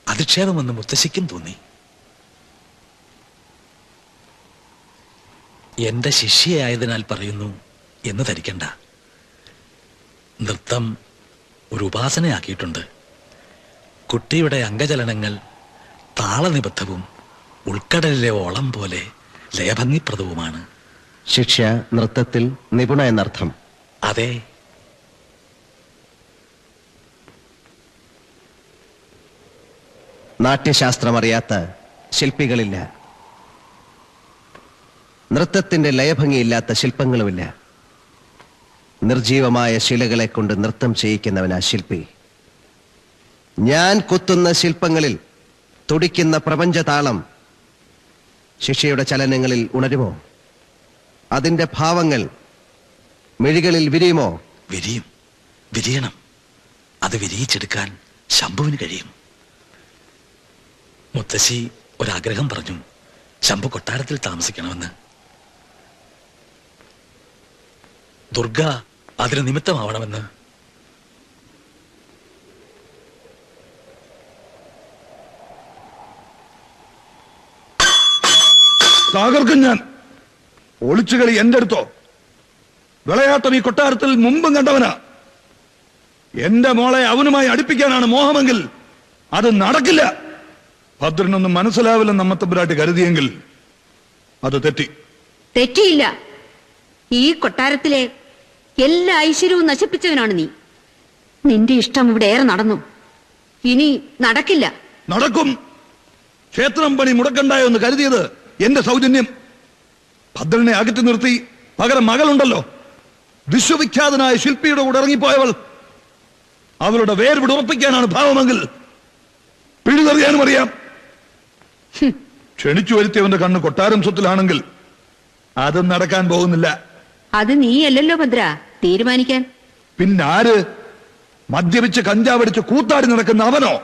അധിക്ഷേപമെന്ന് മുത്തശ്ശിക്കും തോന്നി. എന്റെ ശിഷ്യയായതിനാൽ പറയുന്നു എന്ന് ധരിക്കണ്ട. നൃത്തം ഒരു ഉപാസനയാക്കിയിട്ടുണ്ട്. കുട്ടിയുടെ അംഗചലനങ്ങൾ താളനിബദ്ധവും ഉൾക്കടലിലെ ഓളം പോലെ ലയഭംഗിപ്രദവുമാണ്. ശിക്ഷ നൃത്തത്തിൽ നിപുണ എന്നർത്ഥം. അതെ. നാട്യശാസ്ത്രമറിയാത്ത ശില്പികളില്ല. നൃത്തത്തിന്റെ ലയഭംഗിയില്ലാത്ത ശില്പങ്ങളുമില്ല. നിർജീവമായ ശിലകളെ കൊണ്ട് നൃത്തം ചെയ്യിക്കുന്നവനാ ശില്പി. ഞാൻ കൊത്തുന്ന ശില്പങ്ങളിൽ തുടിക്കുന്ന പ്രപഞ്ചതാളം ശിക്ഷയുടെ ചലനങ്ങളിൽ ഉണരുമോ? അതിന്റെ ഭാവങ്ങൾ മിഴികളിൽ വിരിയുമോ? വിരിയണം. അത് വിരിയിച്ചെടുക്കാൻ ശംഭുവിന് കഴിയും. മുത്തശ്ശി ഒരാഗ്രഹം പറഞ്ഞു. ശംഭു കൊട്ടാരത്തിൽ താമസിക്കണമെന്ന്. ദുർഗ അതിന് നിമിത്തമാവണമെന്ന്. തകർക്കും ഞാൻ. ഒളിച്ചുകളി എന്റെ അടുത്തോ? വിളയാട്ടം ഈ കൊട്ടാരത്തിൽ മുമ്പും കണ്ടവനാ. എന്റെ മോളെ അവനുമായി അടുപ്പിക്കാനാണ് മോഹമെങ്കിൽ അത് നടക്കില്ല. ഭദ്രനൊന്നും മനസ്സിലാവില്ലെന്ന് അമ്മത്തമ്പുരാട്ടി കരുതിയെങ്കിൽ അത് തെറ്റി. തെറ്റിയില്ല. ഈ കൊട്ടാരത്തിലെ എല്ലാ ഐശ്വര്യവും നശിപ്പിച്ചവനാണ് നീ. നിന്റെ ഇഷ്ടം ഇവിടെ ഏറെ നടന്നു. ഇനി നടക്കില്ല. നടക്കും. ക്ഷേത്രം പണി മുടക്കണ്ടായോ എന്ന് കരുതിയത് എന്റെ സൗജന്യം. ഭദ്രനെ അകറ്റി നിർത്തി പകരം മകളുണ്ടല്ലോ, വിശ്വവിഖ്യാതനായ ശില്പിയുടെ കൂടെ ഇറങ്ങിപ്പോയവൾ. അവളുടെ വേർപിട് ഉറപ്പിക്കാനാണ് ഭാവമെങ്കിൽ പിഴുതെറിയാനും അറിയാം. ക്ഷണിച്ചു വരുത്തിയവന്റെ കണ്ണ് കൊട്ടാരം സ്വത്തിലാണെങ്കിൽ അതും നടക്കാൻ പോകുന്നില്ല. അത് നീയല്ലല്ലോ ഭദ്ര തീരുമാനിക്കാൻ. പിന്നാര്? മദ്യപിച്ച് കഞ്ചാവടിച്ച് കൂത്താടി നടക്കുന്ന അവനോ?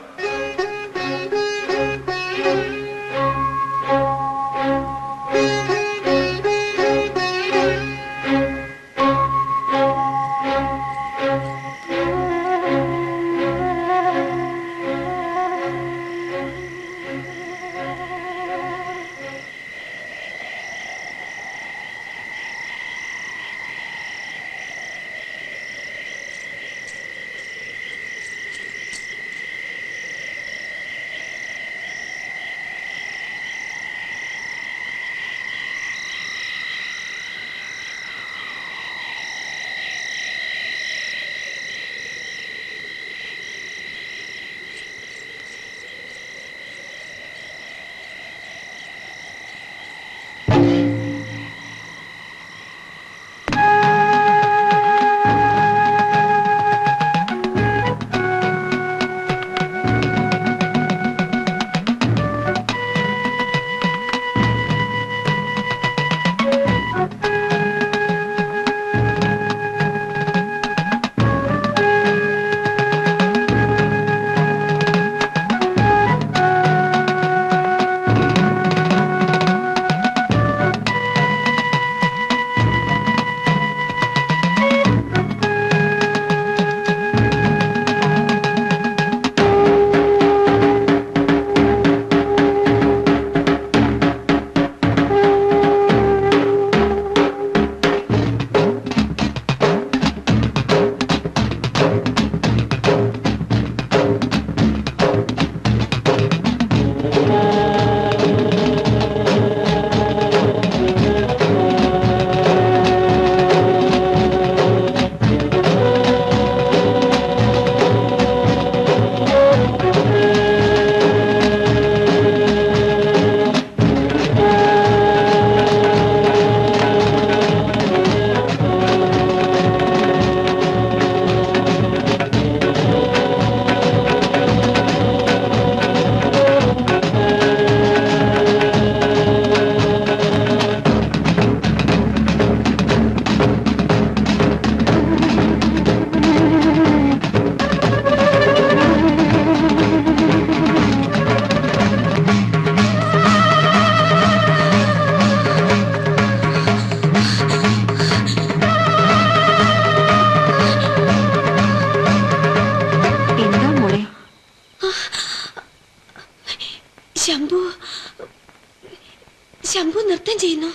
ശംഭു നൃത്തം ചെയ്യുന്നു.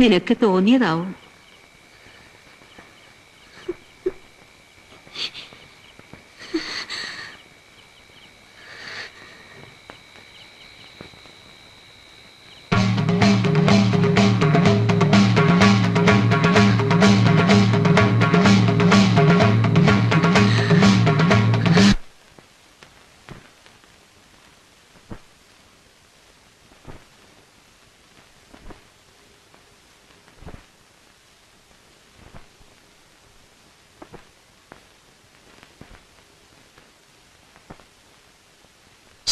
നിനക്ക് തോന്നിയതാവും.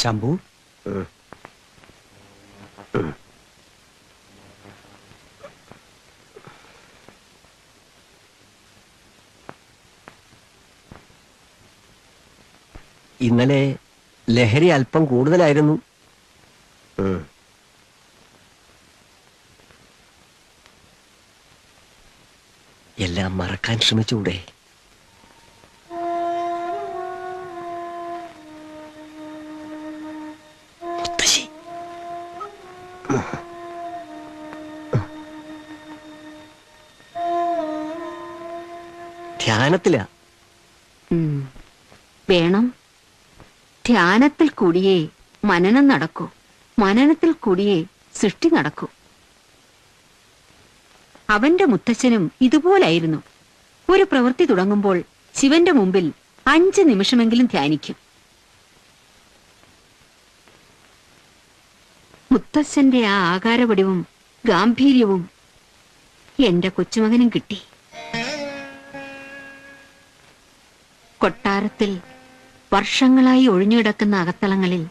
ശംഭു, ഇന്നലെ ലഹരി അല്പം കൂടുതലായിരുന്നു. എല്ലാം മറക്കാൻ ശ്രമിച്ചൂടെ? ധ്യാനത്തിലാ. വേണം. ധ്യാനത്തിൽ കൂടിയേ മനനം നടക്കൂ, മനനത്തിൽ കൂടിയേ സൃഷ്ടി നടക്കൂ. അവന്റെ മുത്തച്ഛനും ഇതുപോലായിരുന്നു. ഒരു പ്രവൃത്തി തുടങ്ങുമ്പോൾ ശിവന്റെ മുമ്പിൽ 5 നിമിഷമെങ്കിലും ധ്യാനിക്കും. മുത്തച്ഛന്റെ ആ ആകാരവടിവും ഗാംഭീര്യവും എന്റെ കൊച്ചുമകനും കിട്ടി. കൊട്ടാരത്തിൽ വർഷങ്ങളായി ഒഴിഞ്ഞുകിടക്കുന്ന അകത്തളങ്ങളിൽ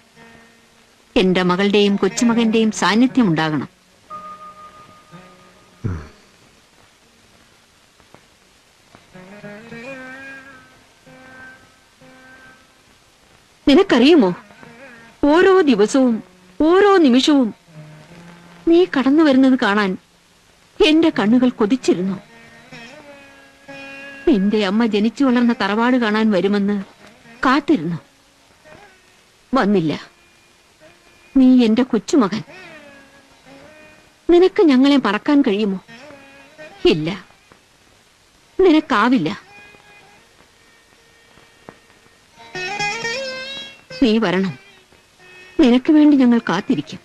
എന്റെ മകളുടെയും കൊച്ചുമകന്റെയും സാന്നിധ്യം ഉണ്ടാകണം. നിനക്കറിയുമോ, ഓരോ ദിവസവും ഓരോ നിമിഷവും നീ കടന്നു വരുന്നത് കാണാൻ എന്റെ കണ്ണുകൾ കൊതിച്ചിരുന്നു. നിന്റെ അമ്മ ജനിച്ചു വളർന്ന തറവാട് കാണാൻ വരുമെന്ന് കാത്തിരുന്നു. വന്നില്ല. നീ എന്റെ കൊച്ചുമകൻ. നിനക്ക് ഞങ്ങളെ മറക്കാൻ കഴിയുമോ? ഇല്ല, നിനക്കാവില്ല. നീ വരണം. നിനക്ക് വേണ്ടി ഞങ്ങൾ കാത്തിരിക്കും.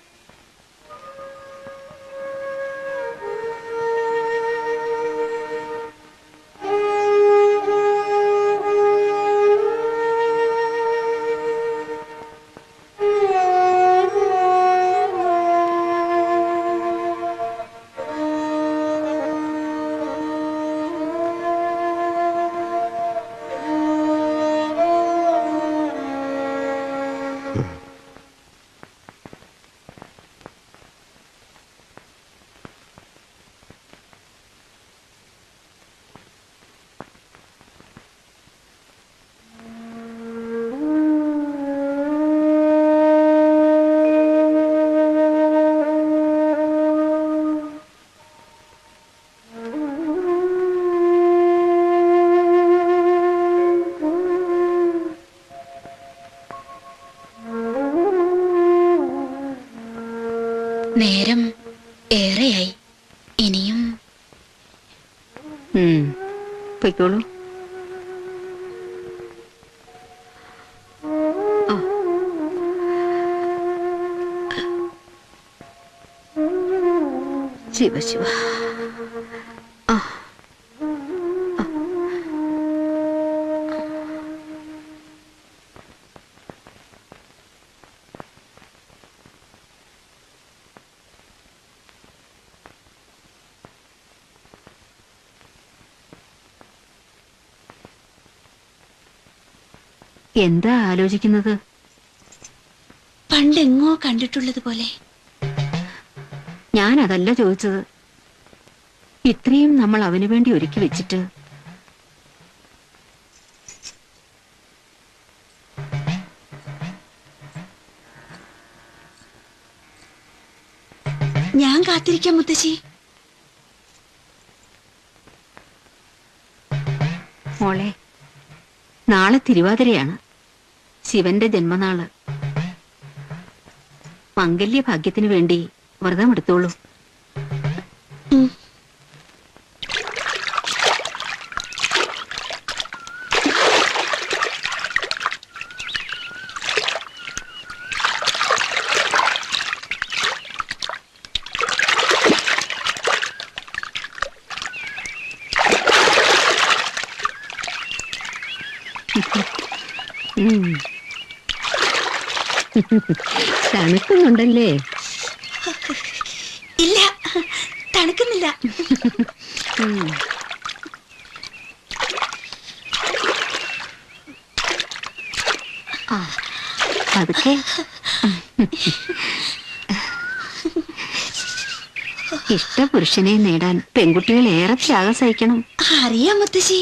നേരം ഏറെയായി. ഇനിയും പൊയ്ക്കോളൂ. ശിവ ശിവ. എന്താ ആലോചിക്കുന്നത്? പണ്ടെങ്ങോ കണ്ടിട്ടുള്ളത് പോലെ. ഞാൻ അതല്ല ചോദിച്ചത്. ഇത്രയും നമ്മൾ അവന് വേണ്ടി ഒരുക്കി വെച്ചിട്ട് ഞാൻ കാത്തിരിക്കാം മുത്തശ്ശി. മോളെ, നാളെ തിരുവാതിരയാണ്, ശിവന്റെ ജന്മനാള്. മംഗല്യഭാഗ്യത്തിനു വേണ്ടി വ്രതമെടുത്തോളൂ. തണുക്കുന്നുണ്ടല്ലേ? ഇല്ല, തണുക്കുന്നില്ല. അതൊക്കെ ഇഷ്ടപുരുഷനെ നേടാൻ പെൺകുട്ടികൾ ഏറെ ത്യാഗം സഹിക്കണം. അറിയാം മുത്തശ്ശി.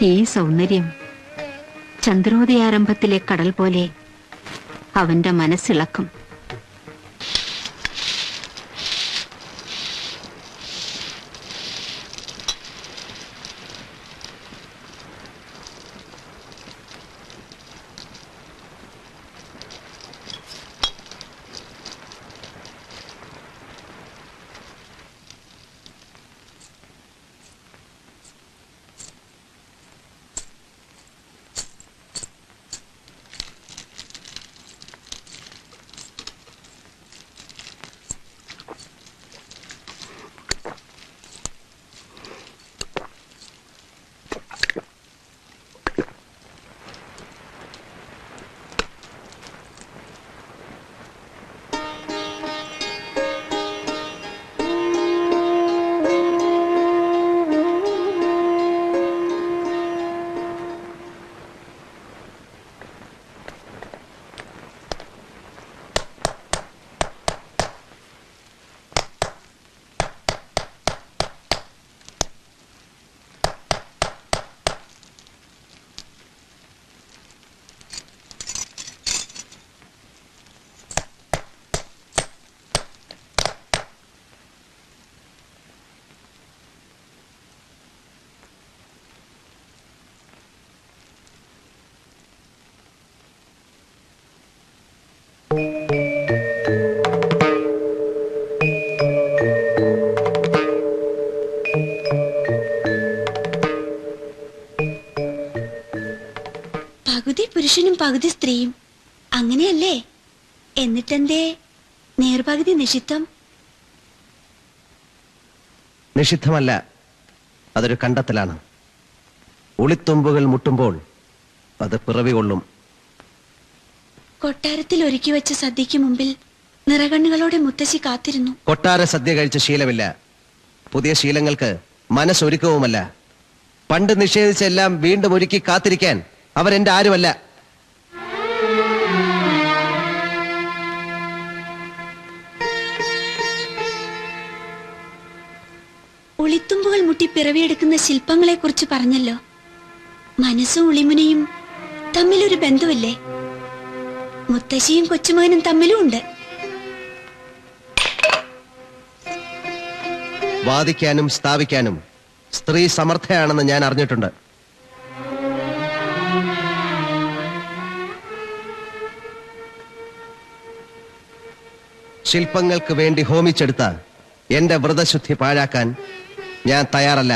ഈ സൗന്ദര്യം ചന്ദ്രോദയാരംഭത്തിലെ കടൽ പോലെ അവന്റെ മനസ്സിളക്കും. പകുതി പുരുഷനും പകുതി സ്ത്രീയും അങ്ങനെയല്ലേ? എന്നിട്ടെന്തേ നേർപകുതി നിഷിദ്ധം? നിഷിദ്ധമല്ല, അതൊരു കണ്ടെത്തലാണ്. ഒളിത്തുമ്പുകൾ മുട്ടുമ്പോൾ അത് പിറവി കൊള്ളും. കൊട്ടാരത്തിൽ ഒരുക്കി വെച്ച സദ്യക്ക് മുമ്പിൽ നിറകണ്ണുകളോടെ മുത്തശ്ശി കാത്തിരുന്നു. കൊട്ടാര സദ്യ കഴിച്ച ശീലമില്ല. പുതിയ ശീലങ്ങൾക്ക് മനസ്സൊരുക്കവുമല്ല. പണ്ട് നിഷേധിച്ചെല്ലാം വീണ്ടും ഒരുക്കി കാത്തിരിക്കാൻ അവരെന്റെ ആരുമല്ല. ഒളിത്തുമ്പുകൾ മുട്ടി പിറവിയെടുക്കുന്ന ശില്പങ്ങളെ കുറിച്ച് പറഞ്ഞല്ലോ. മനസ്സും ഉളിമുനയും തമ്മിലൊരു ബന്ധമില്ലേ? മുത്തശ്ശിയും കൊച്ചുമകനും തമ്മിലും ഉണ്ട്. വാദിക്കാനും സ്ഥാപിക്കാനും സ്ത്രീ സമർത്ഥയാണെന്ന് ഞാൻ അറിഞ്ഞിട്ടുണ്ട്. ശില്പങ്ങൾക്ക് വേണ്ടി ഹോമിച്ചെടുത്ത എന്റെ വ്രതശുദ്ധി പാഴാക്കാൻ ഞാൻ തയ്യാറല്ല.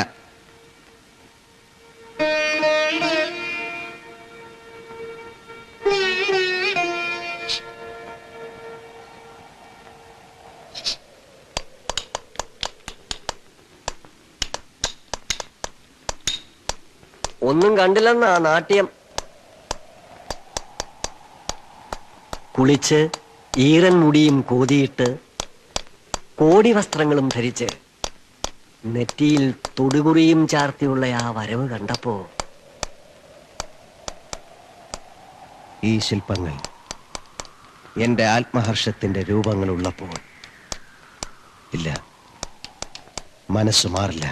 ഒന്നും കണ്ടില്ലെന്നാ നാട്യം. കുളിച്ച് ഈറൻ മുടിയും കോതിയിട്ട് കോടി വസ്ത്രങ്ങളും ധരിച്ച് നെറ്റിയിൽ തൊടുകുറിയും ചാർത്തിയുള്ള ആ വരവ് കണ്ടപ്പോ ഈ ശില്പങ്ങൾ എന്റെ ആത്മഹർഷത്തിന്റെ രൂപങ്ങളുള്ളപ്പോൾ ഇല്ല, മനസ്സു മാറില്ല.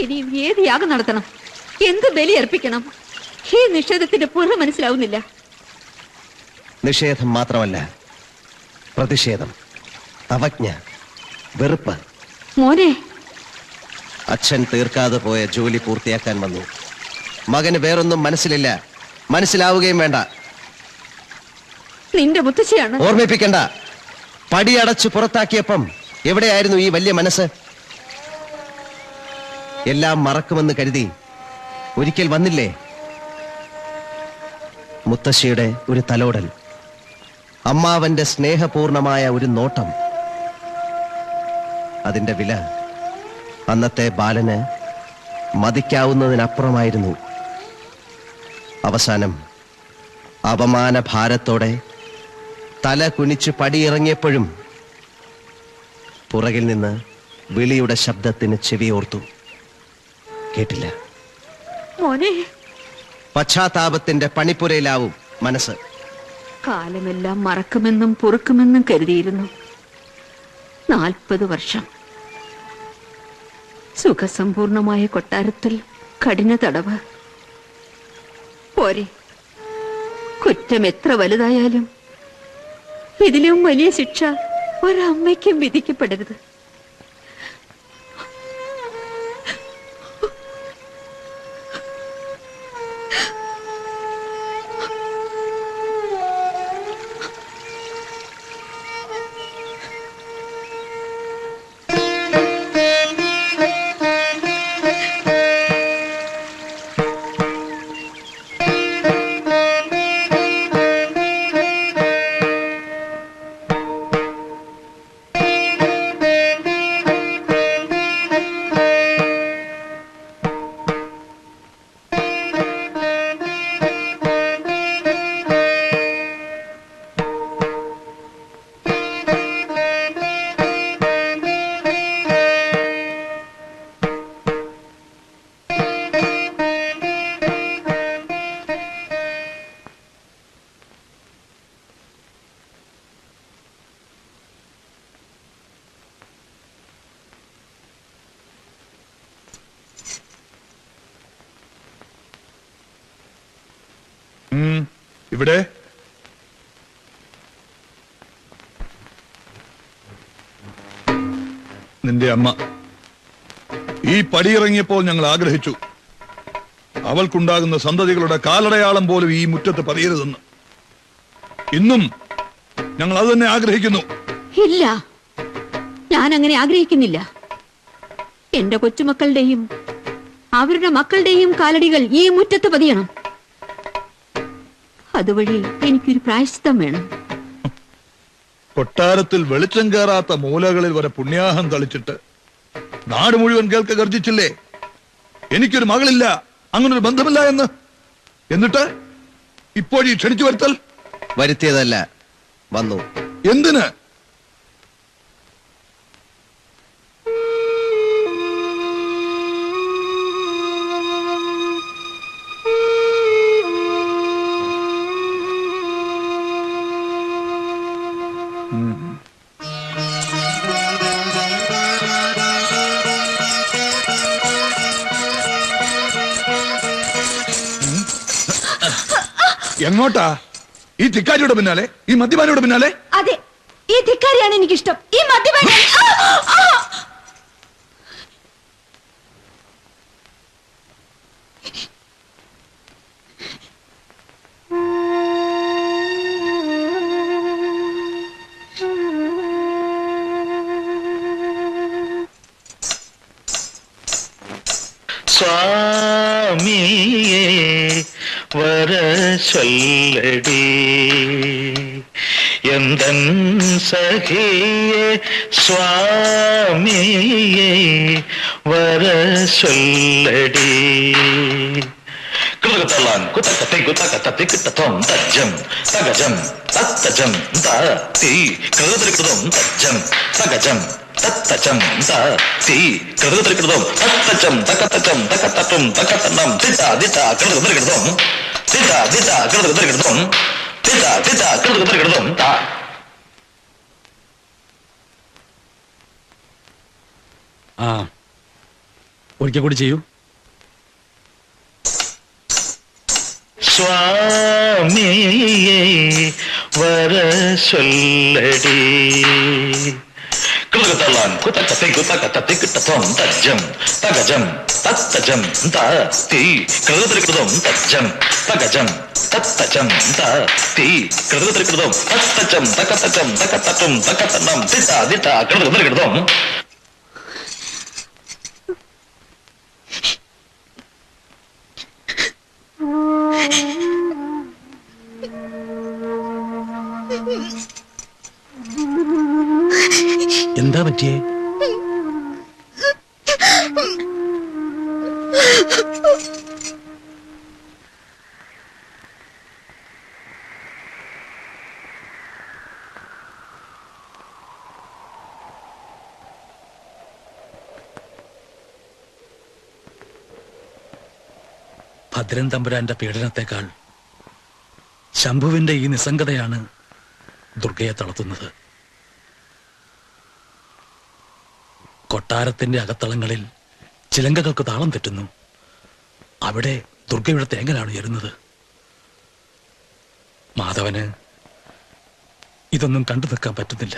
ഇനി ഏത് യാഗം നടത്തണം, എന്ത് ബലി അർപ്പിക്കണം, ഈ നിഷേധത്തിന്റെ പുറം മനസ്സിലാവുന്നില്ല. നിഷേധം മാത്രമല്ല, പ്രതിഷേധം, അവജ്ഞ, വെറുപ്പ്. മോനെ, അച്ഛൻ തീർക്കാതെ പോയ ജോലി പൂർത്തിയാക്കാൻ വന്നു. മകന് വേറൊന്നും മനസ്സിലില്ല, മനസ്സിലാവുകയും വേണ്ട. നിന്റെ മുത്തശ്ശിയാണ്. ഓർമ്മിപ്പിക്കണ്ട. പടിയടച്ചു പുറത്താക്കിയപ്പം എവിടെയായിരുന്നു ഈ വലിയ മനസ്സ്? എല്ലാം മറക്കുമെന്ന് കരുതി ഒരിക്കൽ വന്നില്ലേ? മുത്തശ്ശിയുടെ ഒരു തലോടൽ, അമ്മാവന്റെ സ്നേഹപൂർണമായ ഒരു നോട്ടം, അതിന്റെ വില അന്നത്തെ ബാലന് മതിക്കാവുന്നതിനപ്പുറമായിരുന്നു. അവസാനം അപമാന ഭാരത്തോടെ തല കുനിച്ച് പടിയിറങ്ങിയപ്പോഴും പുറകിൽ നിന്ന് വിളിയുടെ ശബ്ദത്തിന് ചെവിയോർത്തു. കേട്ടില്ല. മോനെ, പശ്ചാത്താപത്തിന്റെ പണിപ്പുരയിലാവും മനസ്സ്. കാലമെല്ലാം മറക്കുമെന്നും പൊറുക്കുമെന്നും കരുതിയിരുന്നു. 40 വർഷം സുഖസമ്പൂർണമായ കൊട്ടാരത്തിൽ കഠിന തടവ് പോരെ. കുറ്റം എത്ര വലുതായാലും ഇതിലും വലിയ ശിക്ഷ ഒരമ്മയ്ക്കും വിധിക്കപ്പെടരുത്. ഇവിടെ നിന്റെ അമ്മ ഈ പടിയിറങ്ങിയപ്പോൾ ഞങ്ങൾ ആഗ്രഹിച്ചു അവൾക്കുണ്ടാകുന്ന സന്തതികളുടെ കാലടയാളം പോലും ഈ മുറ്റത്ത് പതിയരുതെന്ന്. ഇന്നും ഞങ്ങൾ അത് തന്നെ ആഗ്രഹിക്കുന്നു. ഇല്ല, ഞാൻ അങ്ങനെ ആഗ്രഹിക്കുന്നില്ല. എന്റെ കൊച്ചുമക്കളുടെയും അവരുടെ മക്കളുടെയും കാലടികൾ ഈ മുറ്റത്ത് പതിയണം. അതുവഴി എനിക്കൊരു പ്രായശ്ചിത്തം വേണം. കൊട്ടാരത്തിൽ വെളിച്ചം കയറാത്ത മൂലകളിൽ വരെ പുണ്യാഹം തളിച്ചിട്ട് നാട് മുഴുവൻ കേൾക്ക ഗർജിച്ചില്ലേ എനിക്കൊരു മകളില്ല, അങ്ങനൊരു ബന്ധമില്ല എന്ന്. എന്നിട്ട് ഇപ്പോഴീ ക്ഷണിച്ചു വരുത്തൽ. വരുത്തിയതല്ല, വന്നു. എന്തിന്? എങ്ങോട്ടാ? ഈ ധിക്കാരിയുടെ പിന്നാലെ, ഈ മദ്യപാനിയുടെ പിന്നാലെ? അതെ, ഈ ധിക്കാരിയാണ് എനിക്കിഷ്ടം. ഈ മദ്യപാനി സ്വാമിയേ വര ചൊല്ലടി എന്തൻ സഖിയേ സ്വാമിയേ വര ചൊല്ലടി കൃതകത്തള്ളാൻ കുത്തക്കത്തെ കുത്തക്കത്തെ കിട്ടത്തോം തജ്ജം തകജം തത്തജം തീ കൃതകൃതം തജ്ജം തകജം തത്തജം തീ കൃതകൃതം തത്തജം തകത്തജം തകത്തട്ടും തകത്തണ്ണം ദിട്ട ദിട്ട കൃതകൃതം ദിട്ട ദിട്ട കൃതകൃതം ദിട്ട ദിട്ട കൃതകൃതം താ. ആ ഒരിക്കൽ കൂടി ചെയ്യൂ. സ്വാമിയേ വര ചൊല്ലടി കൃതകത്തള്ളാൻ കുത്തക്കത്തെ കിട്ടത്തോം തജ്ജം തകജം തത്തജം തീ കൃതകൃതം തജ്ജം തകജം തത്തജം തീ കൃതകൃതം തത്തജം തകത്തജം തകത്തട്ടും തകത്തണ്ണം ദിട്ട ദിട്ട കൃതകൃതം. എന്താ പറ്റിയേ? ഭദ്രൻ തമ്പുരാന്റെ പീഡനത്തെക്കാൾ ശംഭുവിന്റെ ഈ നിസ്സംഗതയാണ് ദുർഗയെ തളർത്തുന്നത്. കൊട്ടാരത്തിന്റെ അകത്തളങ്ങളിൽ ചിലങ്കകൾക്ക് താളം തെറ്റുന്നു. അവിടെ ദുർഗയുടെ തേങ്ങലാണ് ഉയരുന്നത്. മാധവന് ഇതൊന്നും കണ്ടു നിൽക്കാൻ പറ്റുന്നില്ല.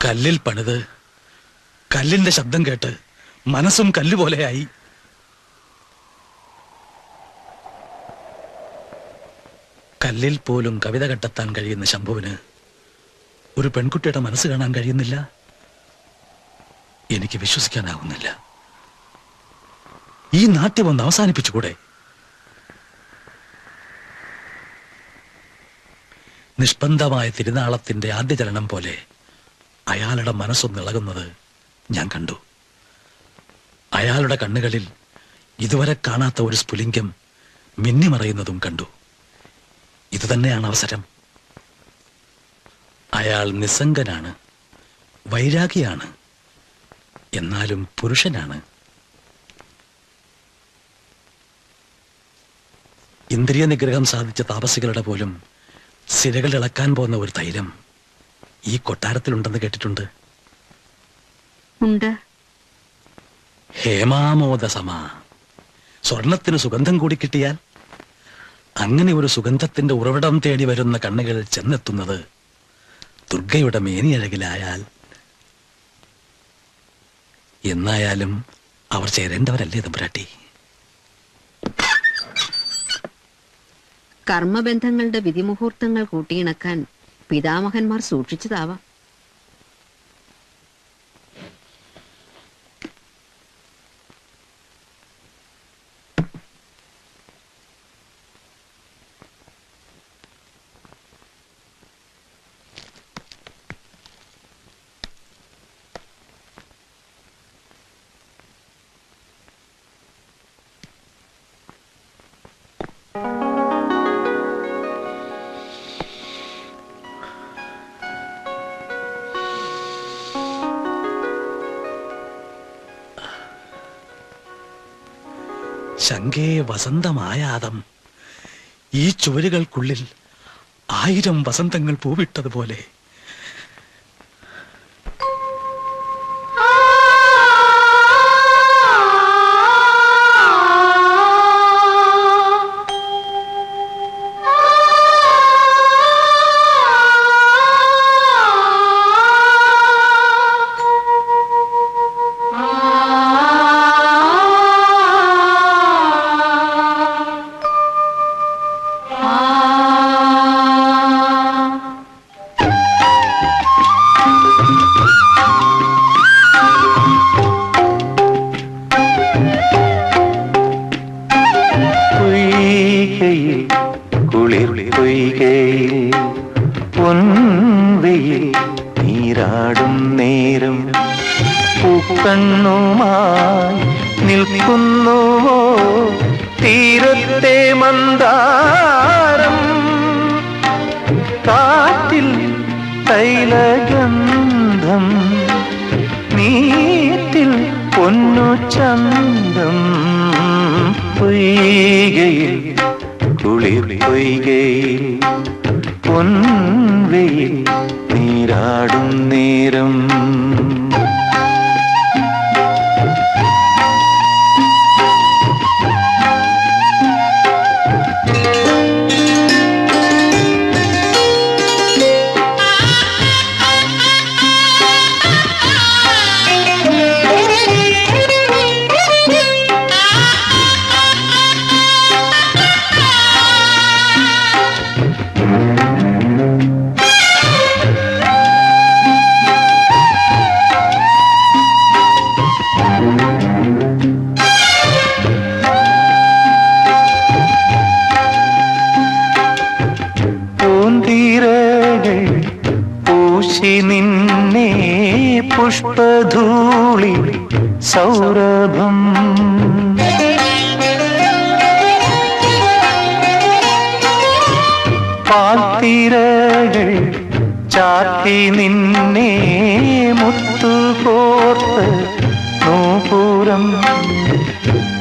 കല്ലിൽ പണിത് കല്ലിന്റെ ശബ്ദം കേട്ട് മനസ്സും കല്ലുപോലെയായി. കല്ലിൽ പോലും കവിത കണ്ടെത്താൻ കഴിയുന്ന ശംഭുവിന് ഒരു പെൺകുട്ടിയുടെ മനസ്സ് കാണാൻ കഴിയുന്നില്ല. എനിക്ക് വിശ്വസിക്കാനാകുന്നില്ല. ഈ നാട്യം ഒന്ന് അവസാനിപ്പിച്ചുകൂടെ? നിഷ്പന്ദമായ തിരുനാളത്തിന്റെ ആദ്യ ചലനം പോലെ അയാളുടെ മനസ്സൊന്നിളകുന്നത് ഞാൻ കണ്ടു. അയാളുടെ കണ്ണുകളിൽ ഇതുവരെ കാണാത്ത ഒരു സ്ഫുലിംഗം മിന്നിമറയുന്നതും കണ്ടു. ഇതുതന്നെയാണ് അവസരം. അയാൾ നിസ്സംഗനാണ്, വൈരാഗിയാണ്, എന്നാലും പുരുഷനാണ്. ഇന്ദ്രിയ നിഗ്രഹം സാധിച്ച താപസികളുടെ പോലും സിരകൾ ഇളക്കാൻ പോകുന്ന ഒരു തൈലം ഈ കൊട്ടാരത്തിലുണ്ടെന്ന് കേട്ടിട്ടുണ്ട്. ഉണ്ട്. ഹേമാമോദ സമ. സ്വർണത്തിന് സുഗന്ധം കൂടി കിട്ടിയാൽ അങ്ങനെ ഒരു സുഗന്ധത്തിന്റെ ഉറവിടം തേടി വരുന്ന കണ്ണുകൾ ചെന്നെത്തുന്നത് ദുർഗയുടെ മേനിയഴകിലായാൽ, എന്നായാലും അവർ ചേരേണ്ടവരല്ലേ തമ്പുരാട്ടി? കർമ്മബന്ധങ്ങളുടെ വിധിമുഹൂർത്തങ്ങൾ കൂട്ടിയിണക്കാൻ പിതാമഹന്മാർ സൂക്ഷിച്ചതാവാം. ശങ്കേ വസന്തമായാതം. ഈ ചുവരുകൾക്കുള്ളിൽ 1000 വസന്തങ്ങൾ പൂവിട്ടതുപോലെ. നീരാടും നേരം പൂക്കണ്ണുമായി നിൽക്കുന്നുവോ തീരത്തെ മന്ദാരം? കാറ്റിൽ തൈലഗന്ധം, നീറ്റിൽ പൊന്നു ചന്തം. പൊയ്കയിൽ കുളിർ പൊയ്കയിൽ പൊൻവെയിൽ നീരാടും നേരം. നിന്നെ പുഷ്പധൂളി സൗരഭം പാൽത്തിരകൾ ചാത്തി നിന്നെ മുത്തുകോർത്ത് നൂപുരം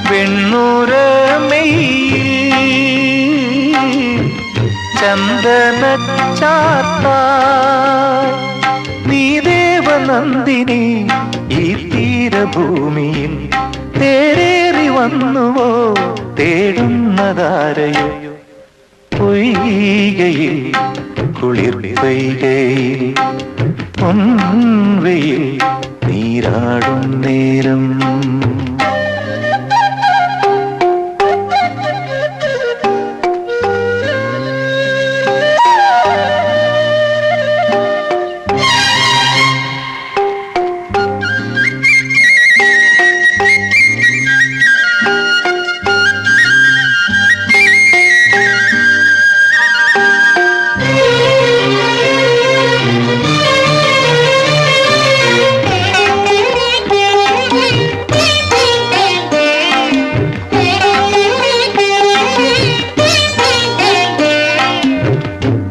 വെണ്ണൂരമെയിൽ ചന്ദന ചാത്ത നീ ദേവ ദേവനന്ദിനി ഈ തീരഭൂമിയിൽ തേരേറി വന്നുവോ തേടുന്നതാരയോ പൊയ്കയിൽ കുളിർ പെയ്കയിൽ പൊൻവെയിൽ നീരാടും നേരം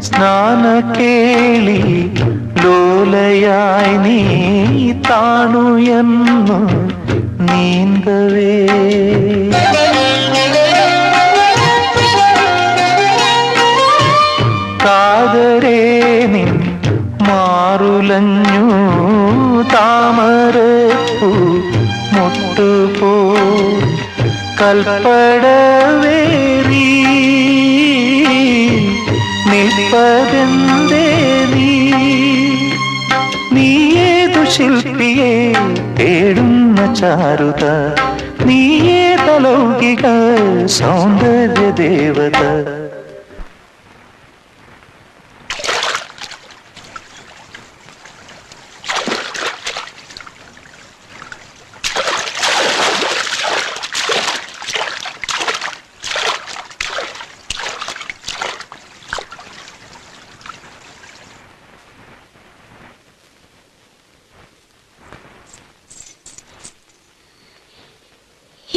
സ്നാനകേളി ലോലയായി നീ താണുയെന്നു നീന്തവേ കാതരേ നിൻ മാറുലഞ്ഞു താമരപ്പൂ മുട്ടുപോ കൽപ്പടവേറി നിൽപ്പതെന്തേ നീയേതു ശില്പിയെ തേടുന്ന ചാരുത നീയേത ലൗകിക സൗന്ദര്യ ദേവത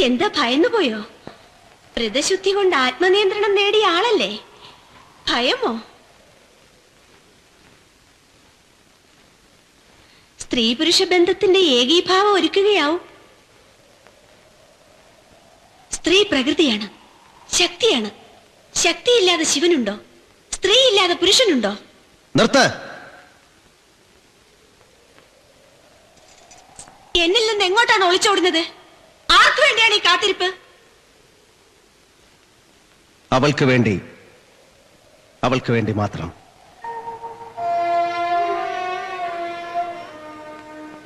എന്താ ഭയന്നു പോയോ? വ്രതശുദ്ധി കൊണ്ട് ആത്മനിയന്ത്രണം നേടിയ ആളല്ലേ? ഭയമോ? സ്ത്രീ പുരുഷ ബന്ധത്തിന്റെ ഏകീഭാവം ഒരുക്കുകയാവും. സ്ത്രീ പ്രകൃതിയാണ്, ശക്തിയാണ്. ശക്തിയില്ലാതെ ശിവനുണ്ടോ? സ്ത്രീ ഇല്ലാതെ പുരുഷനുണ്ടോ? നിർത്ത്. എന്നിൽ നിന്ന് എങ്ങോട്ടാണ് ഒളിച്ചോടുന്നത്? ആർക്കു വേണ്ടിയാണ് ഈ കാത്തിരിപ്പ്? അവൾക്ക് വേണ്ടി മാത്രം.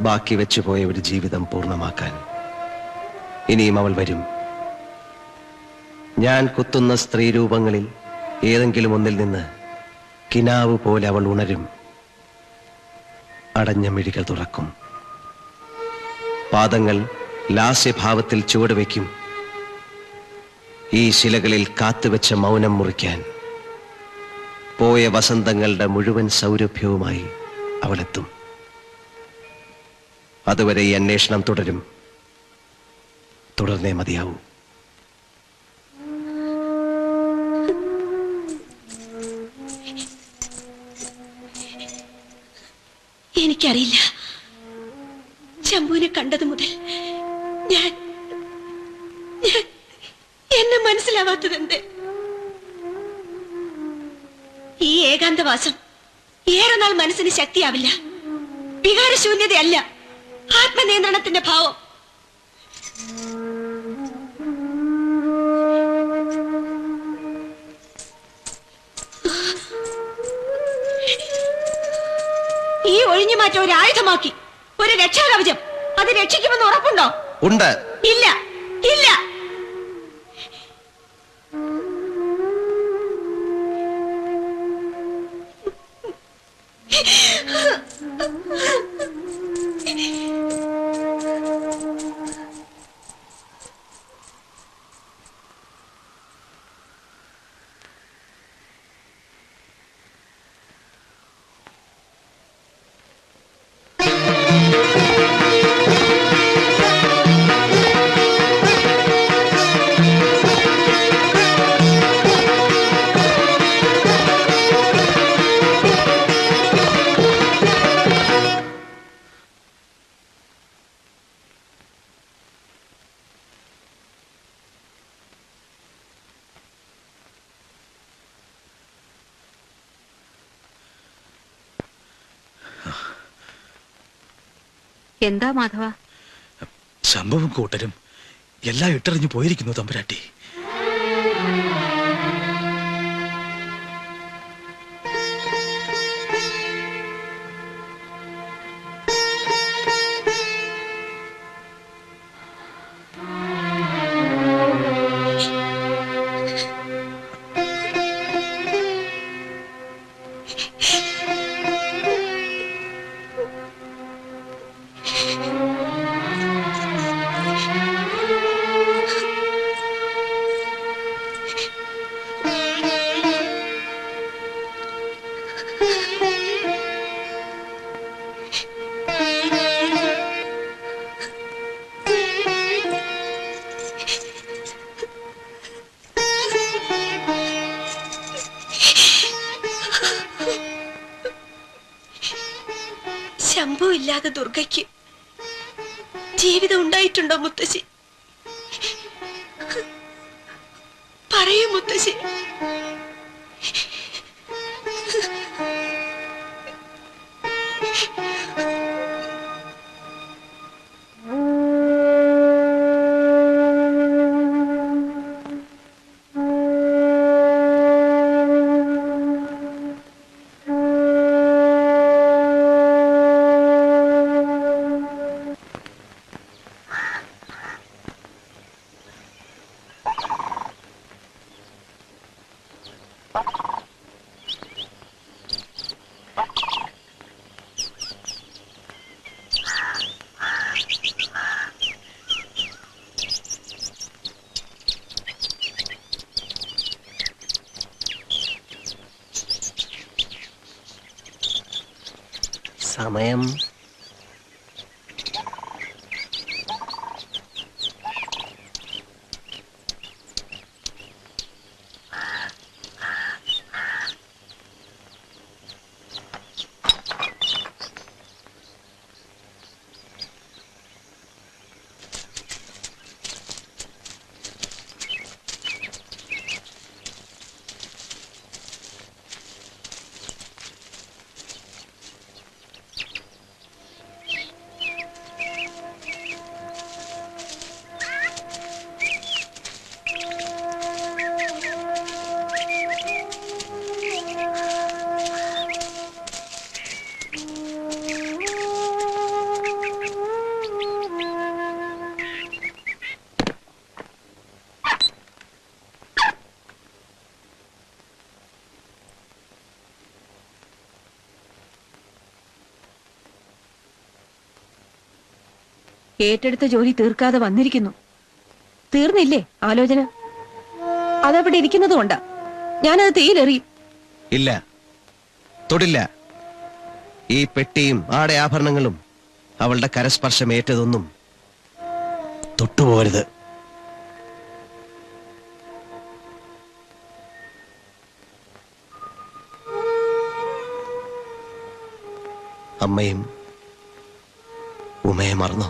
ബാക്കി വെച്ചുപോയ ഒരു ജീവിതം പൂർണ്ണമാക്കാൻ ഇനിയും അവൾ വരും. ഞാൻ കുത്തുന്ന സ്ത്രീരൂപങ്ങളിൽ ഏതെങ്കിലും ഒന്നിൽ നിന്ന് കിനാവ് പോലെ അവൾ ഉണരും. അടഞ്ഞ മിഴികൾ തുറക്കും. പാദങ്ങൾ ലാസ്യഭാവത്തിൽ ചുവടുവെക്കും. ഈ ശിലകളിൽ കാത്തുവെച്ച മൗനം മുറിക്കാൻ പോയ വസന്തങ്ങളുടെ മുഴുവൻ സൗരഭ്യവുമായി അവളെത്തും. അതുവരെ ഈ അന്വേഷണം തുടരും. തുടർന്നേ മതിയാവൂ. എനിക്കറിയില്ല. ശംഭുവിനെ കണ്ടത് മുതൽ ഞാൻ എന്നെ മനസ്സിലാവാത്തതെന്ത്? ഈ ഏകാന്തവാസം ഏറെ നാൾ മനസ്സിന് ശക്തിയാവില്ല. വികാരശൂന്യതയല്ല, ആത്മനിയന്ത്രണത്തിന്റെ ഭാവം. ഈ ഒഴിഞ്ഞുമാറ്റം ഒരു ആയുധമാക്കി, ഒരു രക്ഷാകവചം. അത് രക്ഷിക്കുമെന്ന് ഉറപ്പുണ്ടോ? ഉണ്ട്. ഇല്ല, ഇല്ല. എന്താ മാധവ? ശംഭവും കൂട്ടരും എല്ലാം ഇട്ടെറിഞ്ഞു പോയിരിക്കുന്നു തമ്പുരാട്ടി. ശംഭു ഇല്ലാതെ ദുർഗയ്ക്ക് ജീവിതം ഉണ്ടായിട്ടുണ്ടോ മുത്തശ്ശി? പറയൂ മുത്തശ്ശി. സമയം ഏറ്റെടുത്ത ജോലി തീർക്കാതെ വന്നിരിക്കുന്നു. തീർന്നില്ലേ ആലോചന? അതവിടെ ഇരിക്കുന്നത് കൊണ്ടാ ഞാനത് തീയിലെറിയും. ഇല്ല, തൊടില്ല. ഈ പെട്ടിയും ആടെ ആഭരണങ്ങളും അവളുടെ കരസ്പർശം ഏറ്റതൊന്നും തൊട്ടുപോകരുത്. അമ്മയും ഉമയെ മറന്നോ?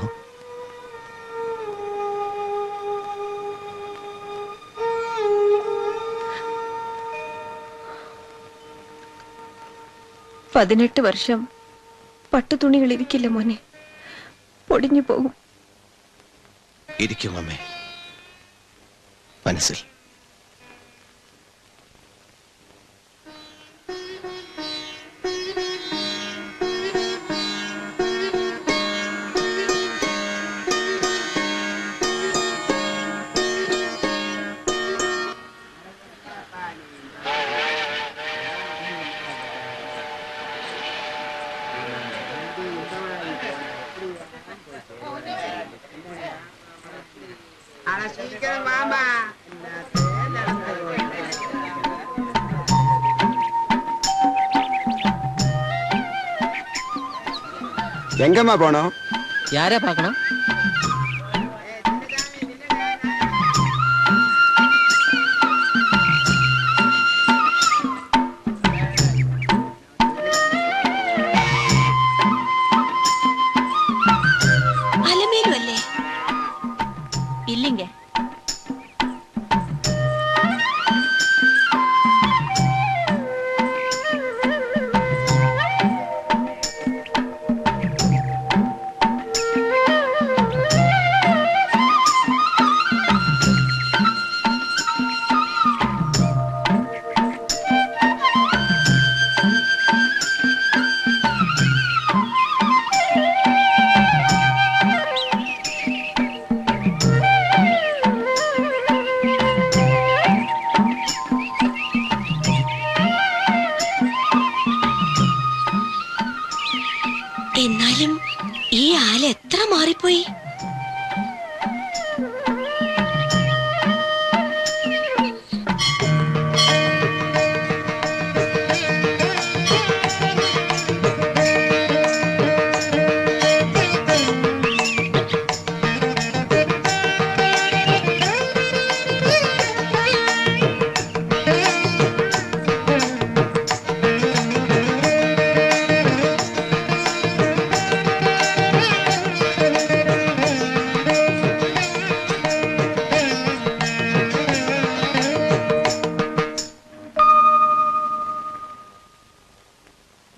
പതിനെട്ട് വർഷം പട്ടുതുണികൾ ഇരിക്കില്ല മോനെ, പൊടിഞ്ഞു പോകും. ഇരിക്കും അമ്മേ, മനസ്സിൽ. எங்கம்மா போனோம்? யாரா பார்க்கணும்? അലമേലു അല്ലേ? ഇല്ലിങ്ക. പോയി?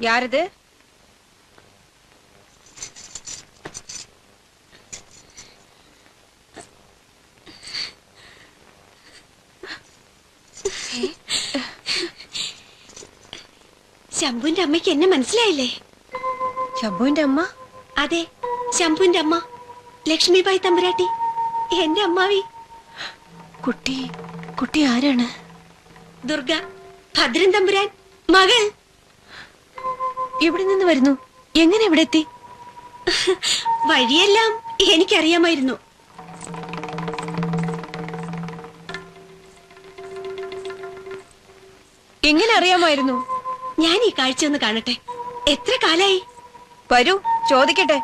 யாரது? ശംഭുവിന്റെ അമ്മയ്ക്ക് എന്നെ മനസ്സിലായില്ലേ? ശംഭുവിന്റെ അമ്മ? അതെ, ശംഭുവിന്റെ അമ്മ ലക്ഷ്മിബായി തമ്പുരാട്ടി, എന്റെ അമ്മാവി. കുട്ടി ആരാണ്? ദുർഗ, ഭദ്രൻ തമ്പുരാൻ മകൾ. എവിടെ നിന്ന് വരുന്നു? എങ്ങനെ ഇവിടെ എത്തി? വഴിയെല്ലാം എനിക്കറിയാമായിരുന്നു. എങ്ങനെ അറിയാമായിരുന്നു? ഞാൻ ഈ കാഴ്ച ഒന്ന് കാണട്ടെ. എത്ര കാലായി? വരൂ, ചോദിക്കട്ടെ.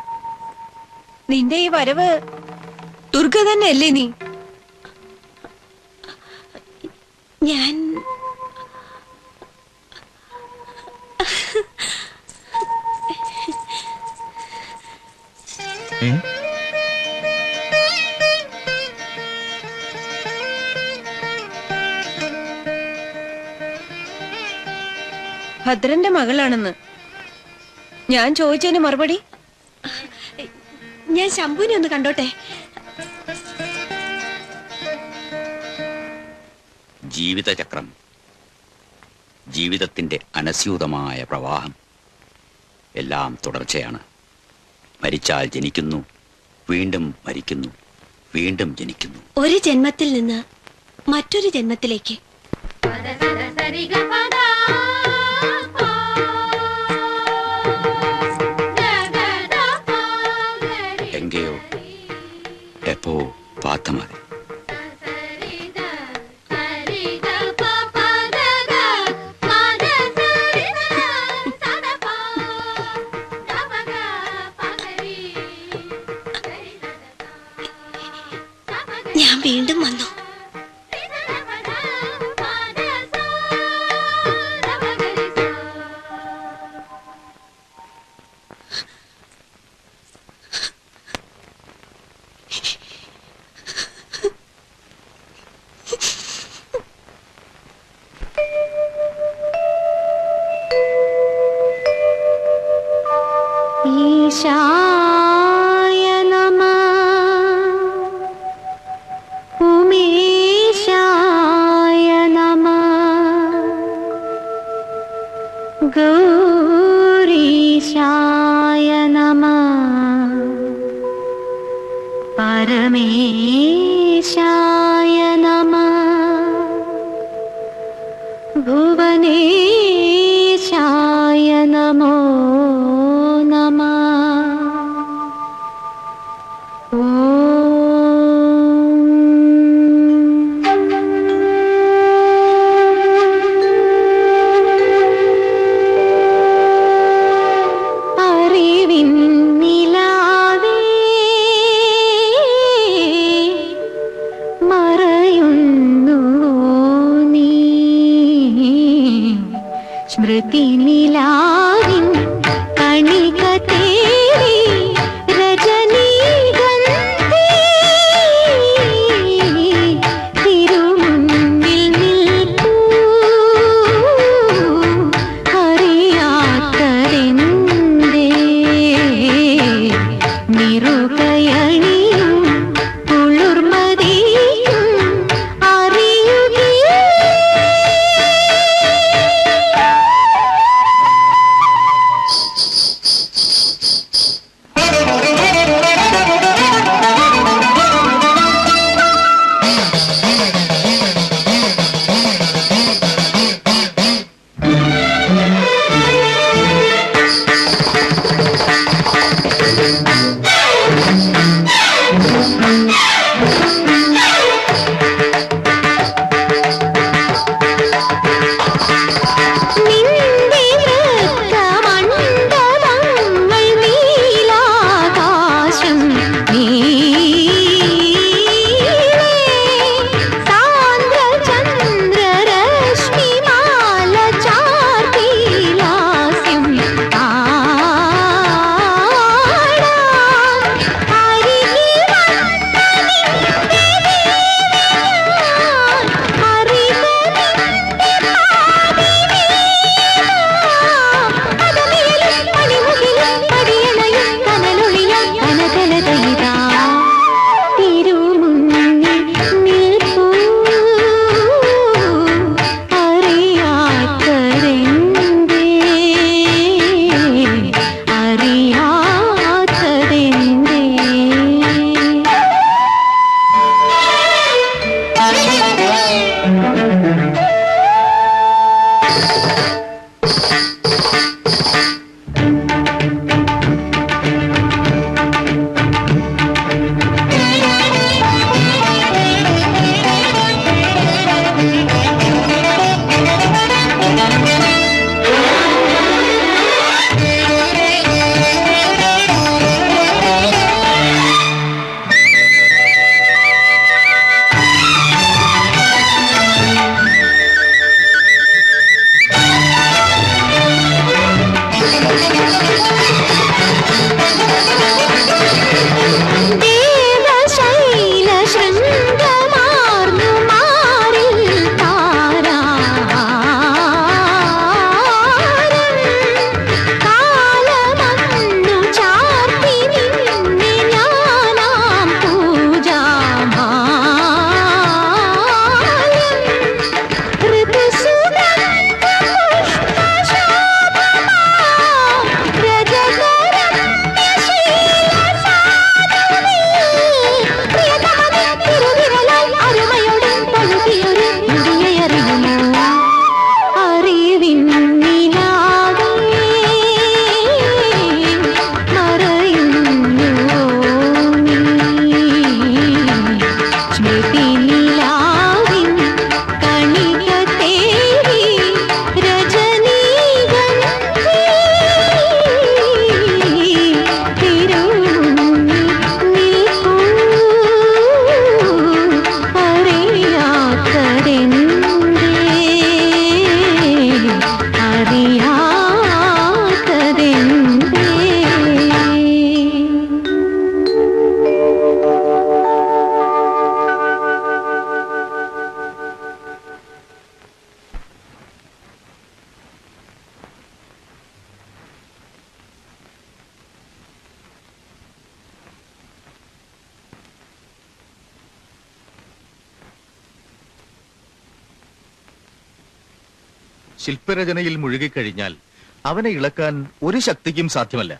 നിന്റെ ഈ വരവ് ദുർഗ തന്നെ അല്ലേ നീ? ഞാൻ ഭദ്രന്റെ മകളാണെന്ന് ഞാൻ ചോദിച്ചതിന് മറുപടി? ഞാൻ ശംഭുവിനെ ഒന്ന് കണ്ടോട്ടെ. ജീവിതചക്രം, ജീവിതത്തിന്റെ അനസ്യൂതമായ പ്രവാഹം, എല്ലാം തുടർച്ചയാണ്. മരിച്ചാൽ ജനിക്കുന്നു, വീണ്ടും മരിക്കുന്നു, വീണ്ടും ജനിക്കുന്നു. ഒരു ജന്മത്തിൽ നിന്ന് മറ്റൊരു ജന്മത്തിലേക്ക്. എങ്കയോ എപ്പോ പാത്ത മതി. ഞാൻ വീണ്ടും വന്നു. ഈശായ നമഃ, ഉമേശായ നമഃ, ഗൗരീശായ നമഃ, പരമേശായ നമഃ, ഭുവനേശായ നമോ നമഃ. അറിവിൻ നിലാവേ, മറയുന്നു നീ സ്മൃതി നിലാവിൻ കണിക തേടി രജനീഗന്ധി തിരുമുന്നിൽ നിൽക്കൂ, അറിയാത്തതെന്തേ നിറുകയണിയും കുളിർമതിയും അറിയുകയേ. ശില്പരചനയിൽ മുഴുകിക്കഴിഞ്ഞാൽ അവനെ ഇളക്കാൻ ഒരു ശക്തിക്കും സാധ്യമല്ല.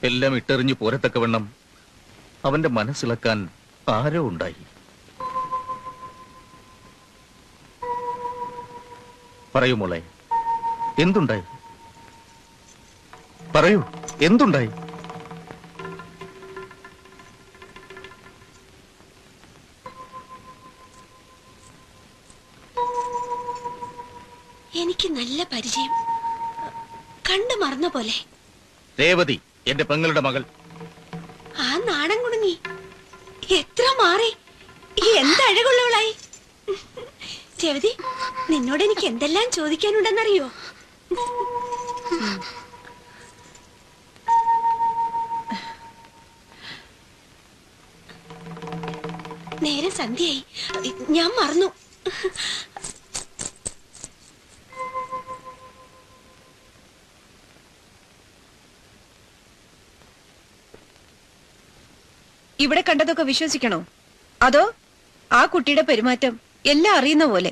എല്ലാം ഇട്ടെറിഞ്ഞു പോരത്തക്കവണ്ണം അവന്റെ മനസ്സിളക്കാൻ ആരോ ഉണ്ടായി. പറയൂ മോളെ, എന്തുണ്ടായി? പറയൂ, എന്തുണ്ടായി? എനിക്ക് നല്ല പരിചയം, കണ്ടു മറന്ന പോലെ. രേവതി, എന്റെ പെങ്ങളുടെ മകൾ. ആ നാടൻ കുടുങ്ങി എത്ര മാറി, എന്തഴകുള്ളവളായി. രേവതി, നിന്നോട് എനിക്ക് എന്തെല്ലാം ചോദിക്കാനുണ്ടെന്നറിയോ? നേരെ സന്ധ്യയായി, ഞാൻ മറന്നു. ഇവിടെ കണ്ടതൊക്കെ വിശ്വസിക്കണോ, അതോ ആ കുട്ടിയുടെ പെരുമാറ്റം എല്ലാം അറിയുന്ന പോലെ?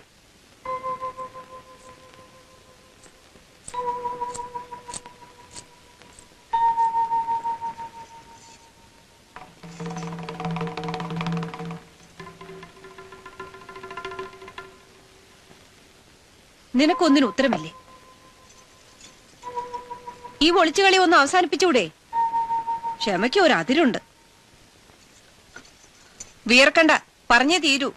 നിനക്കൊന്നിന് ഉത്തരമില്ലേ? ഈ ഒളിച്ചുകളി ഒന്ന് അവസാനിപ്പിച്ചൂടെ? ക്ഷമയ്ക്ക് ഒരു അതിരുണ്ട്. വിയർക്കണ്ട, പറഞ്ഞേ തീരൂ.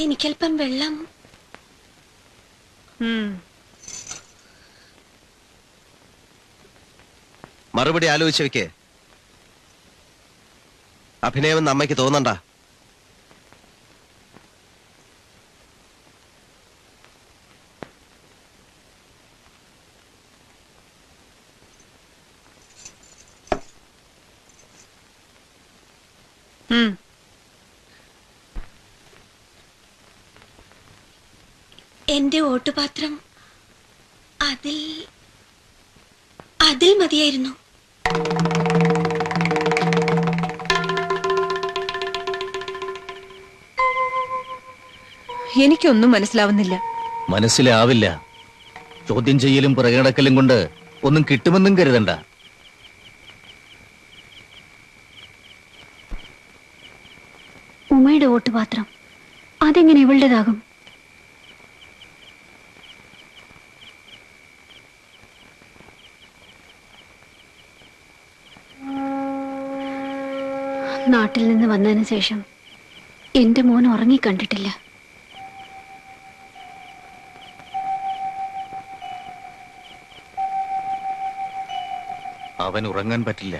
എനിക്കല്പം വെള്ളം. മറുപടി ആലോചിച്ച് വെക്കേ. അഭിനയമെന്ന് അമ്മയ്ക്ക് തോന്നണ്ട. എന്റെ ഓട്ടുപാത്രം അതിൽ അതിൽ മതിയായിരുന്നു. എനിക്കൊന്നും മനസ്സിലാവുന്നില്ല. മനസ്സിലാവില്ല. ചോദ്യം ചെയ്യലും പിറകിടക്കലും കൊണ്ട് ഒന്നും കിട്ടുമെന്നും കരുതണ്ട. ഉമ്മയുടെ ഓട്ടുപാത്രം അതെങ്ങനെ ഇവളുടേതാകും? നാട്ടിൽ നിന്ന് വന്നതിന് ശേഷം എന്റെ മോൻ ഉറങ്ങിക്കണ്ടിട്ടില്ല. അവൻ ഉറങ്ങാൻ പറ്റില്ല.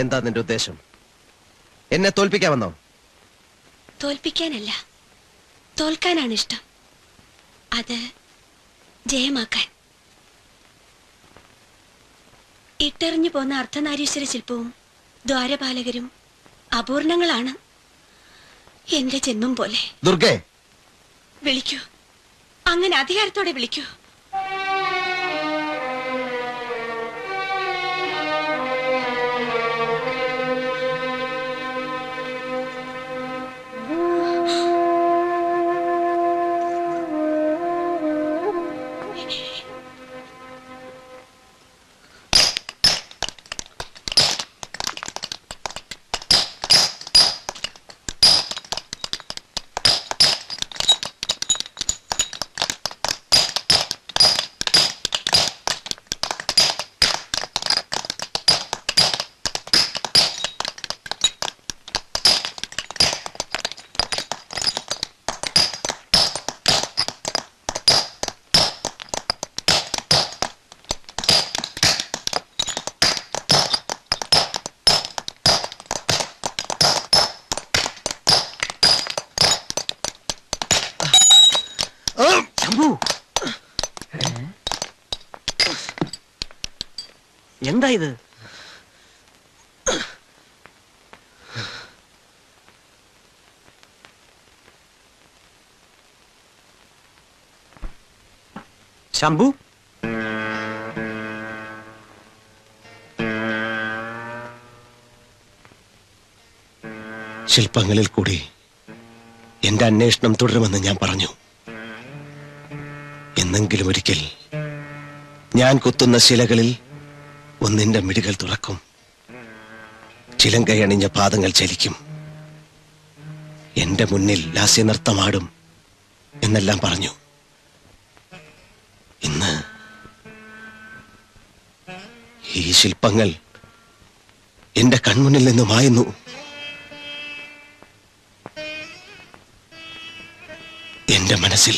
എന്താ നിന്റെ ഉദ്ദേശം? എന്നെ തോൽപ്പിക്കാമെന്നോ? തോൽപ്പിക്കാനല്ല, തോൽക്കാനാണ് ഇഷ്ടം. അത് ജയമാക്കാൻ. ഇട്ടെറിഞ്ഞു പോന്ന അർദ്ധനാരീശ്വര ശില്പവും ദ്വാരപാലകരും അപൂർണങ്ങളാണ്. എന്റെ ജന്മം പോലെ. ദുർഗേ, വിളിക്കൂ, അങ്ങനെ അധികാരത്തോടെ വിളിക്കൂ. എന്താ ഇത്? ശംഭു, ശില്പങ്ങളിൽ കൂടി എന്റെ അന്വേഷണം തുടരുമെന്ന് ഞാൻ പറഞ്ഞു. എന്നെങ്കിലും ഒരിക്കൽ ഞാൻ കുത്തുന്ന ശിലകളിൽ ഒന്നിന്റെ മിടികൾ തുറക്കും, ചിലങ്കയണിഞ്ഞ പാദങ്ങൾ ചലിക്കും, എന്റെ മുന്നിൽ ലാസ്യനൃത്തമാടും എന്നെല്ലാം പറഞ്ഞു. ഇന്ന് ഈ ശില്പങ്ങൾ എന്റെ കൺമുന്നിൽ നിന്ന് മായുന്നു. എന്റെ മനസ്സിൽ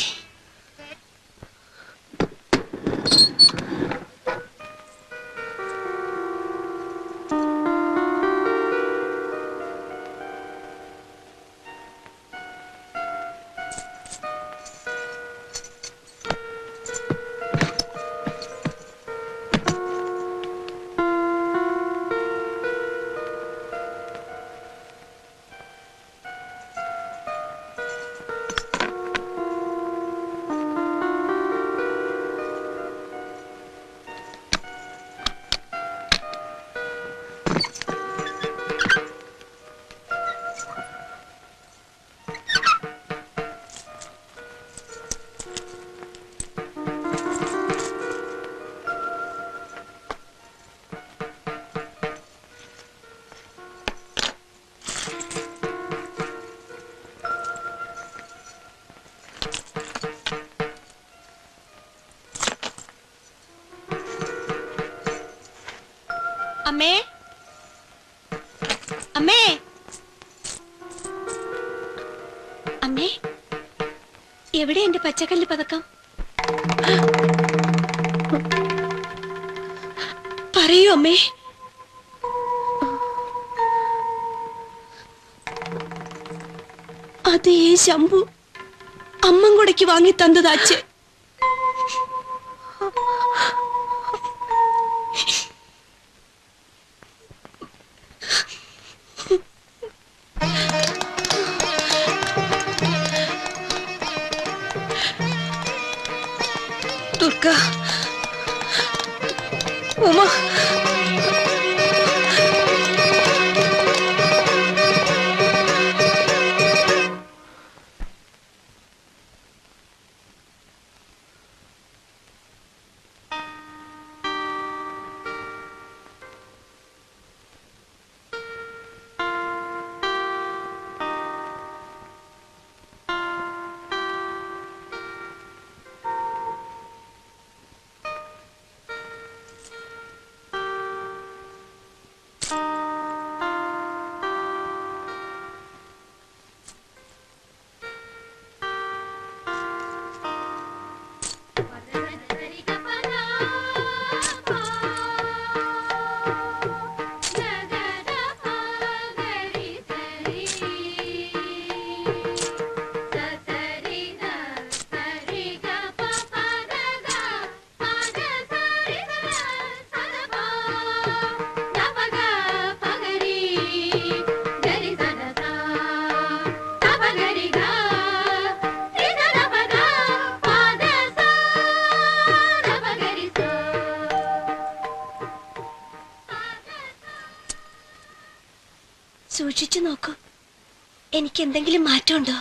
അമ്മേ, അമ്മേ, അമ്മേ, എവിടെ എന്റെ പച്ചക്കല്ല് പതക്കം? പറയൂ അമ്മേ. അത് ഈ ശംഭു അമ്മങ്കൊടയ്ക്ക് വാങ്ങി തന്നതാച്ചേ. ദുർഗ, ഉമ, സൂക്ഷിച്ചു നോക്കൂ. എനിക്ക് എന്തെങ്കിലും മാറ്റമുണ്ടോ?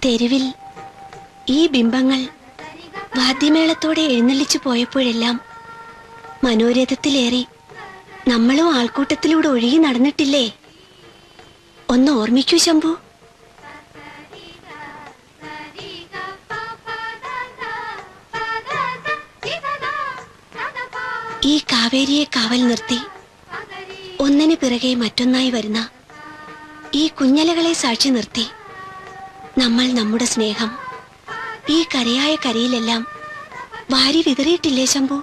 തെരുവിൽ ഈ ബിംബങ്ങൾ വാദ്യമേളത്തോടെ എഴുന്നള്ളിച്ചു പോയപ്പോഴെല്ലാം മനോരഥത്തിലേറി നമ്മളും ആൾക്കൂട്ടത്തിലൂടെ ഒഴുകി നടന്നിട്ടില്ലേ? ഒന്ന് ഓർമ്മിക്കൂ ശംഭു. ഈ കാവേരിയെ കാവൽ നിർത്തി ഒന്നിനു പിറകെ മറ്റൊന്നായി വരുന്ന ഈ കുഞ്ഞലകളെ സാക്ഷി നിർത്തി നമ്മൾ നമ്മുടെ സ്നേഹം ഈ കരയായ കരയിലെല്ലാം വാരി വിതറിയിട്ടില്ലേ ശംഭു?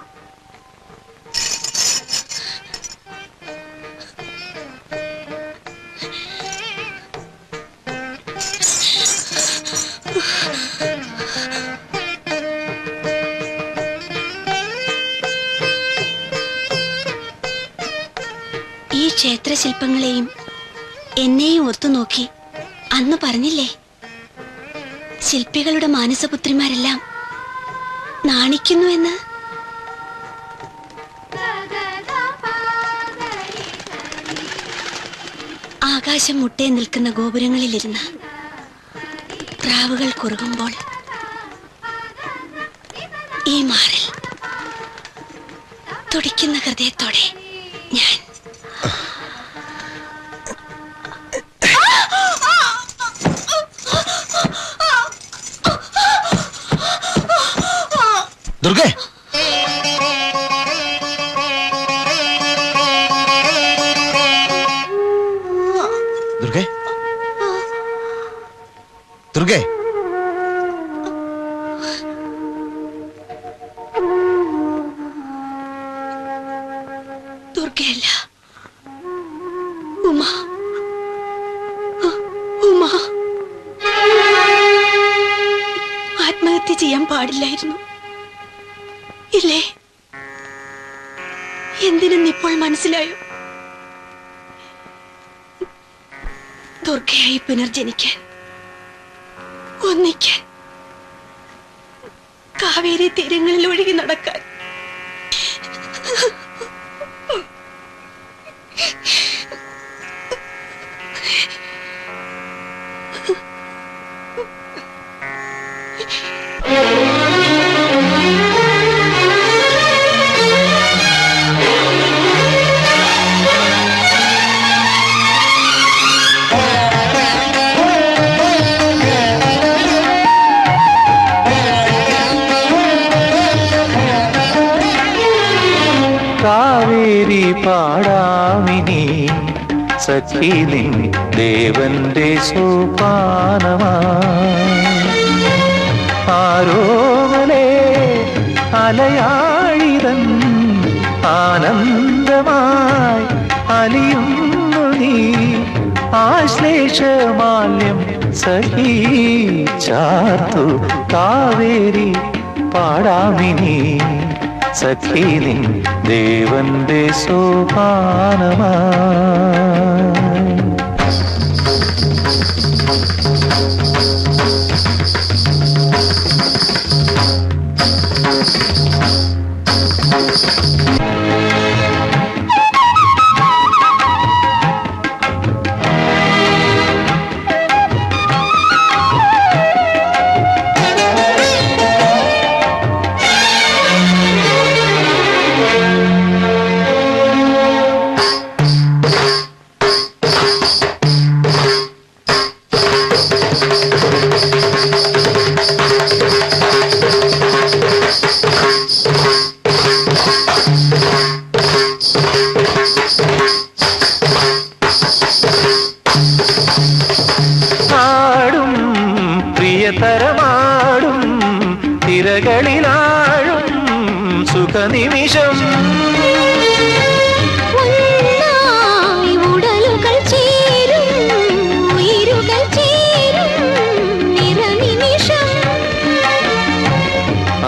ഈ ക്ഷേത്രശില്പങ്ങളെയും എന്നെയും ഒത്തുനോക്കി അന്ന് പറഞ്ഞില്ലേ, ശില്പികളുടെ മാനസപുത്രിമാരെല്ലാം നാണിക്കുന്നു എന്ന്. ആകാശം മുട്ടേ നിൽക്കുന്ന ഗോപുരങ്ങളിലിരുന്ന് പ്രാവുകൾ കുറുകുമ്പോൾ ഈ മാറിൽ തുടിക്കുന്ന ഹൃദയത്തോടെ ഞാൻ ദുർഗേ, ദുർഗേ, ദുർഗേ, ദുർഗയല്ല, ഉമ. ഉമ ആത്മഹത്യ ചെയ്യാൻ പാടില്ലായിരുന്നു ഇല്ലേ? എന്തിനെന്നിപ്പോൾ മനസ്സിലായോ? ദുർഗയായി പുനർജനിക്കാൻ, ഒന്നിക്കാൻ, കാവേരി തീരങ്ങളിൽ ഒഴുകി നടക്കാൻ. കാവേരി പാടാമിനി സഖി നിൻ ദേവന്റെ സോപാനമാ ആരോമലേ അലയാഴിതൻ ആനന്ദമായി അലിയുന്നു നീ ആശ്ലേഷമാല്യം സഖി ചാർത്തു കാവേരി പാടാമിനി സഖി നിൻ ദേവന്റെ സോപാനമാ പ്രിയതരമാടും തിരകളിലാഴും സുഖനിമിഷം ഉടലുകൾ ചേരും ഉയിരുകൾ ചേരും നിറനിമിഷം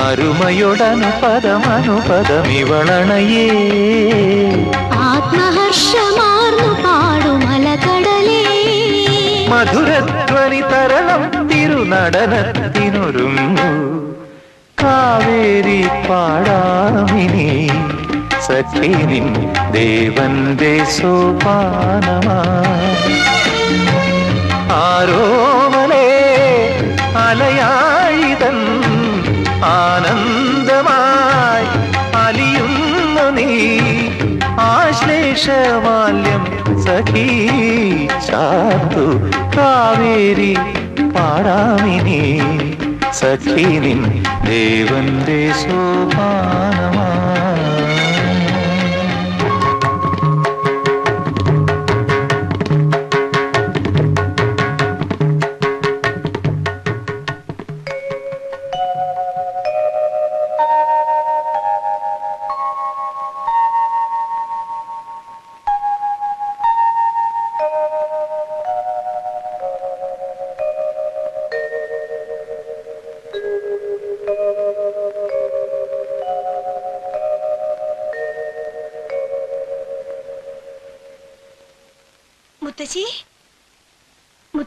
അരുമയൊടനുപദമനുപദമിവളണയേ ആത്മഹർഷമാർന്നു പാടുമലകടലേ മധുരധ്വനി തരണം തിരുനടനത്തിനൊരുങ്ങു കാവേരി പാടാമിനി സഖി നിൻ ദേവന്റെ സോപാനമാ ആരോമലേ അലയാഴിതൻ ആനന്ദമായി അലിയുന്നു നീ ആശ്ലേഷമാല്യം സഖി ചാർത്തു കാവേരി പാടാമിനി സഖി നിൻ ദേവന്റെ സോപാനമാ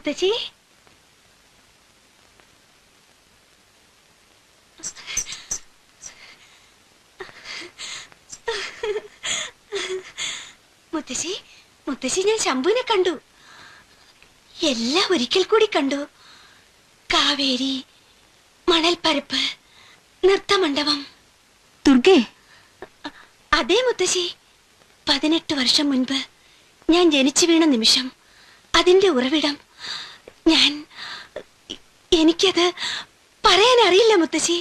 മുത്തശ്ശി മുത്തശ്ശി മുത്തശ്ശി ഞാൻ ശംഭുവിനെ കണ്ടു. എല്ലാം ഒരിക്കൽ കൂടി കണ്ടു. കാവേരി, മണൽപ്പരപ്പ്, നൃത്തമണ്ഡപം. ദുർഗേ? അതേ മുത്തശ്ശി. 18 വർഷം മുൻപ് ഞാൻ ജനിച്ചു വീണ നിമിഷം, അതിന്റെ ഉറവിടം എനിക്കത് പറയാൻ അറിയില്ല മുത്തശ്ശി.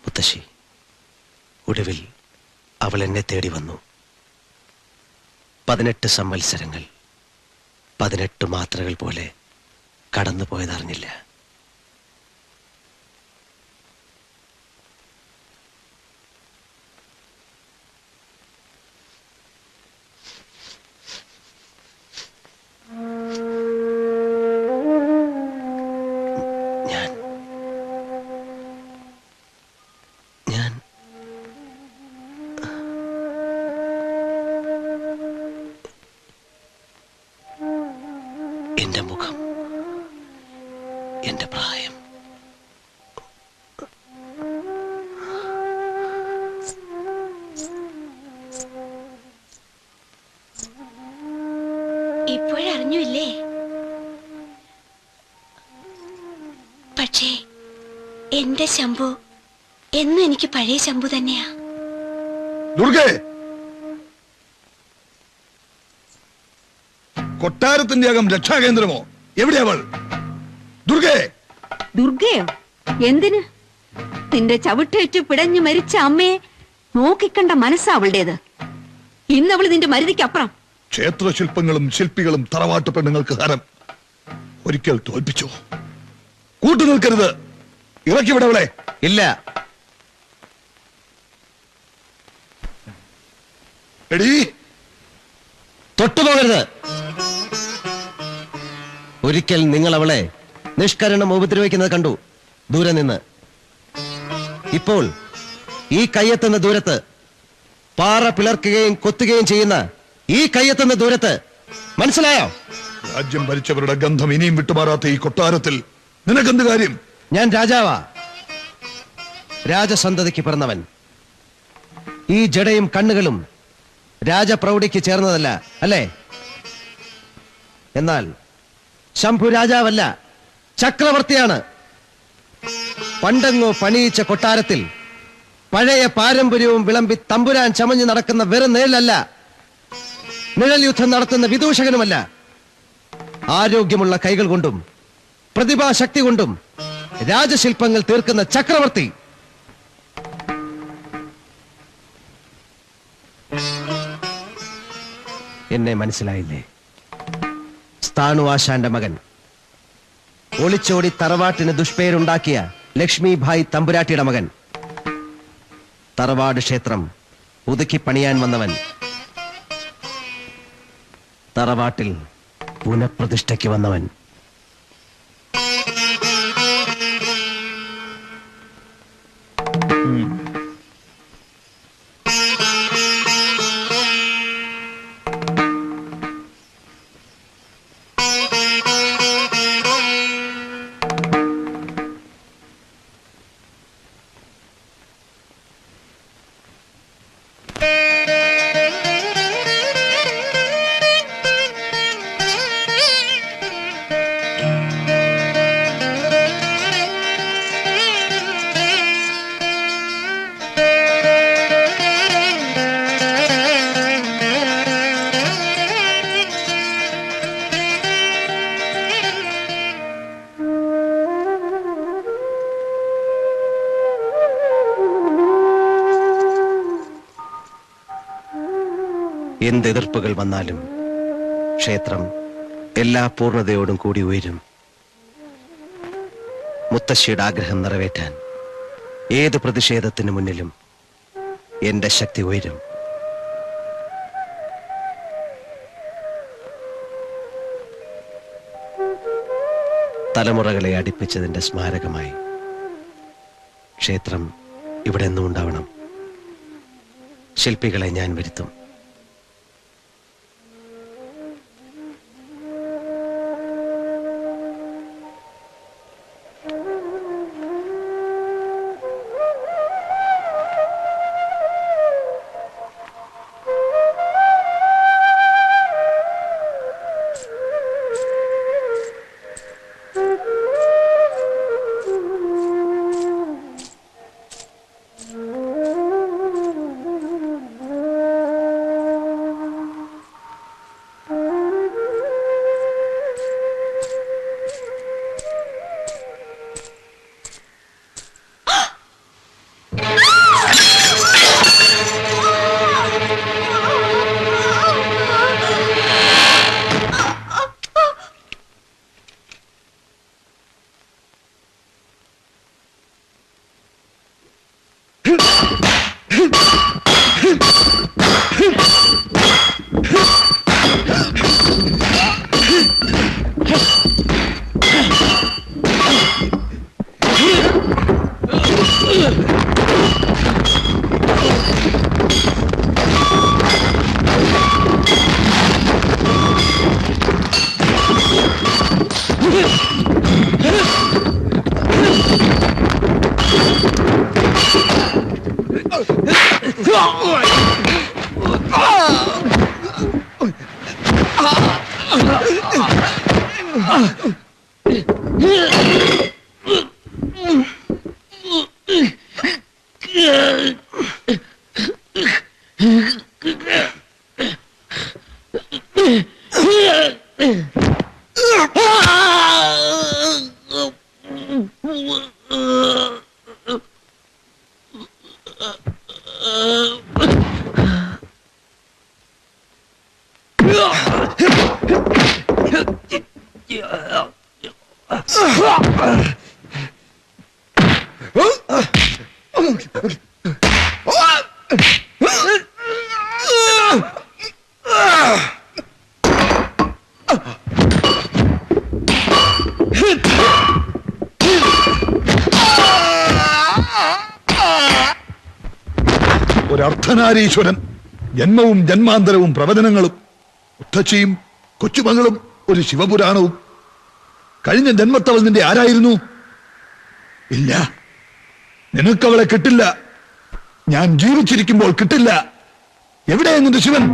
മുത്തശ്ശി, ഒടുവിൽ അവൾ എന്നെ തേടി വന്നു. 18 സംവത്സരങ്ങൾ 18 മാത്രകൾ പോലെ കടന്നുപോയതറിഞ്ഞില്ല. എന്റെ മുഖം, എന്റെ പ്രായം, ഇപ്പോഴറിഞ്ഞില്ലേ? പക്ഷേ എന്റെ ശംഭു എന്നും എനിക്ക് പഴയ ശംഭു തന്നെയാ. ദുർഗേ, കൊട്ടാരത്തിന്റെ അകം രക്ഷാകേന്ദ്രമോ? എവിടെയവൾ? ദുർഗേ! ദുർഗയോ? എന്തിന്? നിന്റെ ചവിട്ടേറ്റ് പിടഞ്ഞു മരിച്ച അമ്മയെ നോക്കിക്കണ്ട മനസ്സാ അവളുടേത്. ഇന്നവള് നിന്റെ മരുതിക്കപ്പുറം. ക്ഷേത്രശില്പങ്ങളും ശില്പികളും തറവാട്ട് പെണ്ണുങ്ങൾക്ക് ഹരം. ഒരിക്കൽ തോൽപ്പിച്ചു. കൂട്ടുനിൽക്കരുത്. ഇറക്കിവിടവളെ. ഇല്ല. എടീ, തൊട്ടുപോകരുത്. ഒരിക്കൽ നിങ്ങൾ അവളെ നിഷ്കരണം ഉപദ്രവിക്കുന്നത് കണ്ടു, ദൂരെ നിന്ന്. ഇപ്പോൾ ഈ കയ്യെത്തുന്ന ദൂരത്ത്, പാറ പിളർക്കുകയും കൊത്തുകയും ചെയ്യുന്ന ഈ കയ്യെത്തുന്ന ദൂരത്ത്, മനസ്സിലായോ? രാജ്യം ഭരിച്ചവരുടെ ഗന്ധം ഇനിയും വിട്ടുമാറാത്ത ഈ കൊട്ടാരത്തിൽ നിനക്കെന്ത് കാര്യം? ഞാൻ രാജാവാ, രാജസന്തതിക്ക് പിറന്നവൻ. ഈ ജടയും കണ്ണുകളും രാജപ്രൗഢിക്ക് ചേർന്നതല്ല, അല്ലേ? എന്നാൽ ശംഭു രാജാവല്ല, ചക്രവർത്തിയാണ്. പണ്ടെങ്ങോ പണിയിച്ച കൊട്ടാരത്തിൽ പഴയ പാരമ്പര്യവും വിളമ്പി തമ്പുരാൻ ചമഞ്ഞു നടക്കുന്ന വെറും നിഴലല്ല, നിഴൽ യുദ്ധം നടത്തുന്ന വിദൂഷകനുമല്ല. ആരോഗ്യമുള്ള കൈകൾ കൊണ്ടും പ്രതിഭാശക്തി കൊണ്ടും രാജശില്പങ്ങൾ തീർക്കുന്ന ചക്രവർത്തി. എന്നെ മനസ്സിലായില്ലേ? സ്ഥാണു ആശാന്റെ മകൻ, ഒളിച്ചോടി തറവാട്ടിന് ദുഷ്പേരുണ്ടാക്കിയ ലക്ഷ്മിഭായ് തമ്പുരാട്ടിയുടെ മകൻ, തറവാട് ക്ഷേത്രം പുതുക്കി പണിയാൻ വന്നവൻ, തറവാട്ടിൽ പുനഃപ്രതിഷ്ഠയ്ക്ക് വന്നവൻ. എന്തെതിർപ്പുകൾ വന്നാലും ക്ഷേത്രം എല്ലാ പൂർണ്ണതയോടും കൂടി ഉയരും. മുത്തശ്ശിയുടെ ആഗ്രഹം നിറവേറ്റാൻ ഏത് പ്രതിഷേധത്തിന് മുന്നിലും എന്റെ ശക്തി ഉയരും. തലമുറകളെ അടുപ്പിച്ചതിന്റെ സ്മാരകമായി ക്ഷേത്രം ഇവിടെ എന്നും ഉണ്ടാവണം. ശില്പികളെ ഞാൻ വരുത്തും. ഒരർദ്ധനാരീശ്വരൻ, ജന്മവും ജന്മാന്തരവും പ്രവചനങ്ങളും, മുത്തച്ഛിയും കൊച്ചുമകളും ഒരു ശിവപുരാണവും. കഴിഞ്ഞ ജന്മത്തവൾ നിന്റെ ആരായിരുന്നു? ഇല്ല, നിനക്കവളെ കിട്ടില്ല. ഞാൻ ജീവിച്ചിരിക്കുമ്പോൾ കിട്ടില്ല. എവിടെയെന്നിട്ട് ശിവൻ?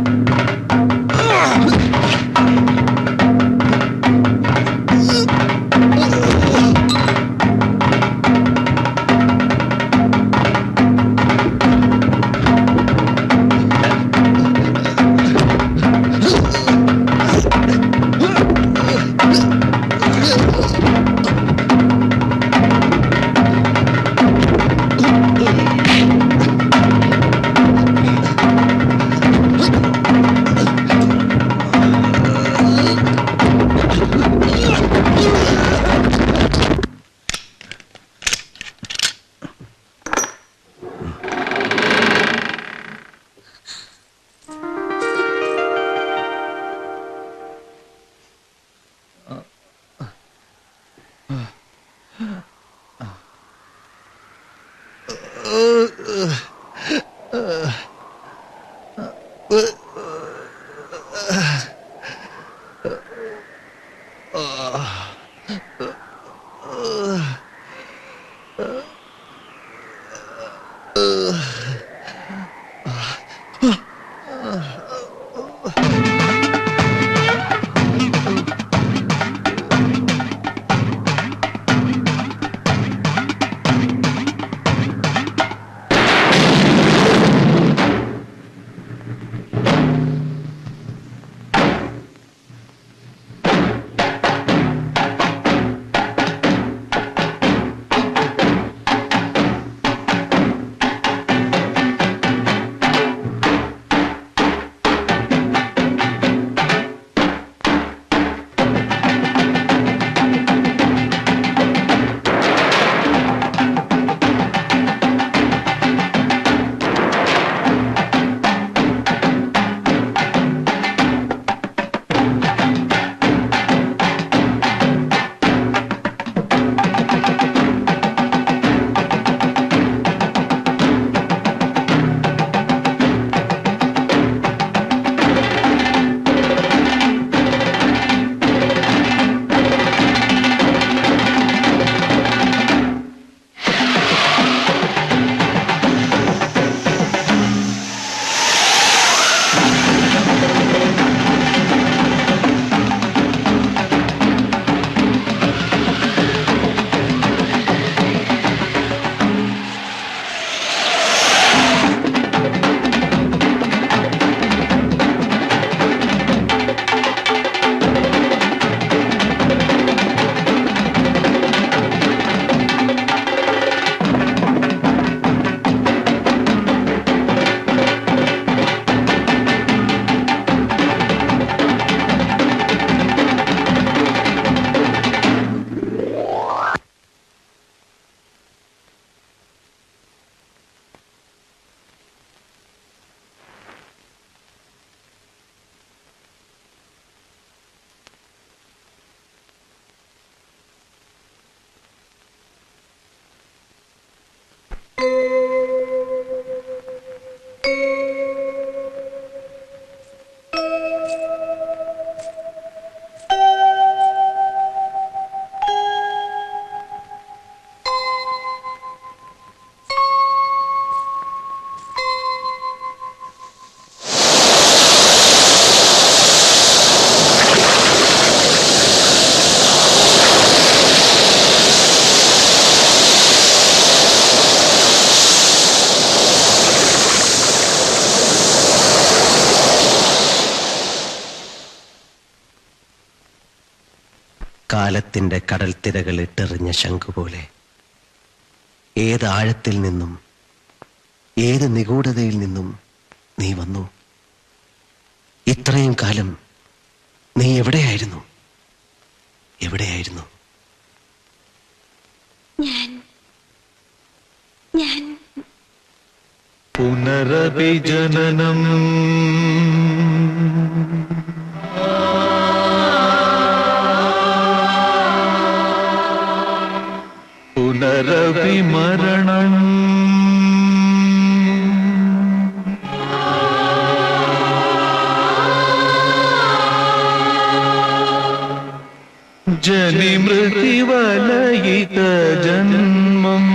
കാലത്തിന്റെ കടൽ തിരകൾ ഇട്ടെറിഞ്ഞ ശംഖു പോലെ ഏത് ആഴത്തിൽ നിന്നും ഏത് നിഗൂഢതയിൽ നിന്നും നീ വന്നു? ഇത്രയും കാലം നീ എവിടെയായിരുന്നു? എവിടെയായിരുന്നു? ഞാൻ പുനരഭിജനനം പുനരഭിമരണം ജനിമൃതിവലയിത ജന്മം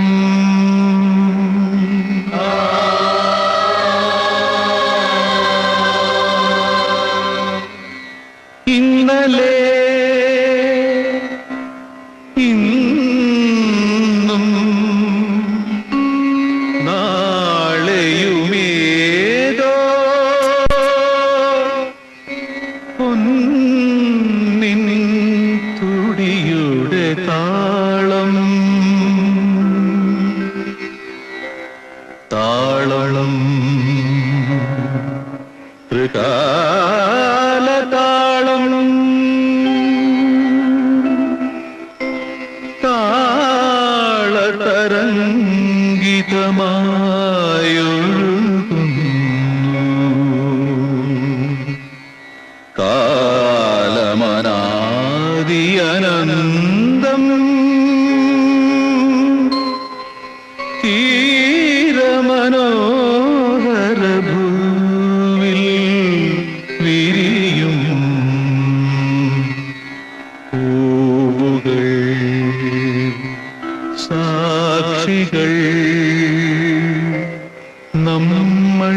ഇന്നലെ ഇന്നും നാളെയുമേതോ പൊന്നിൻ തുടിയുടെ താളം താളം ത്രികാലതാളം താളതരംഗിതമായൊഴുകുന്നു കാലമനാദിയനന്തം തീരമനോഹരഭൂവിൽ വിരിയും പൂവുകൾ സാക്ഷികൾ നമ്മൾ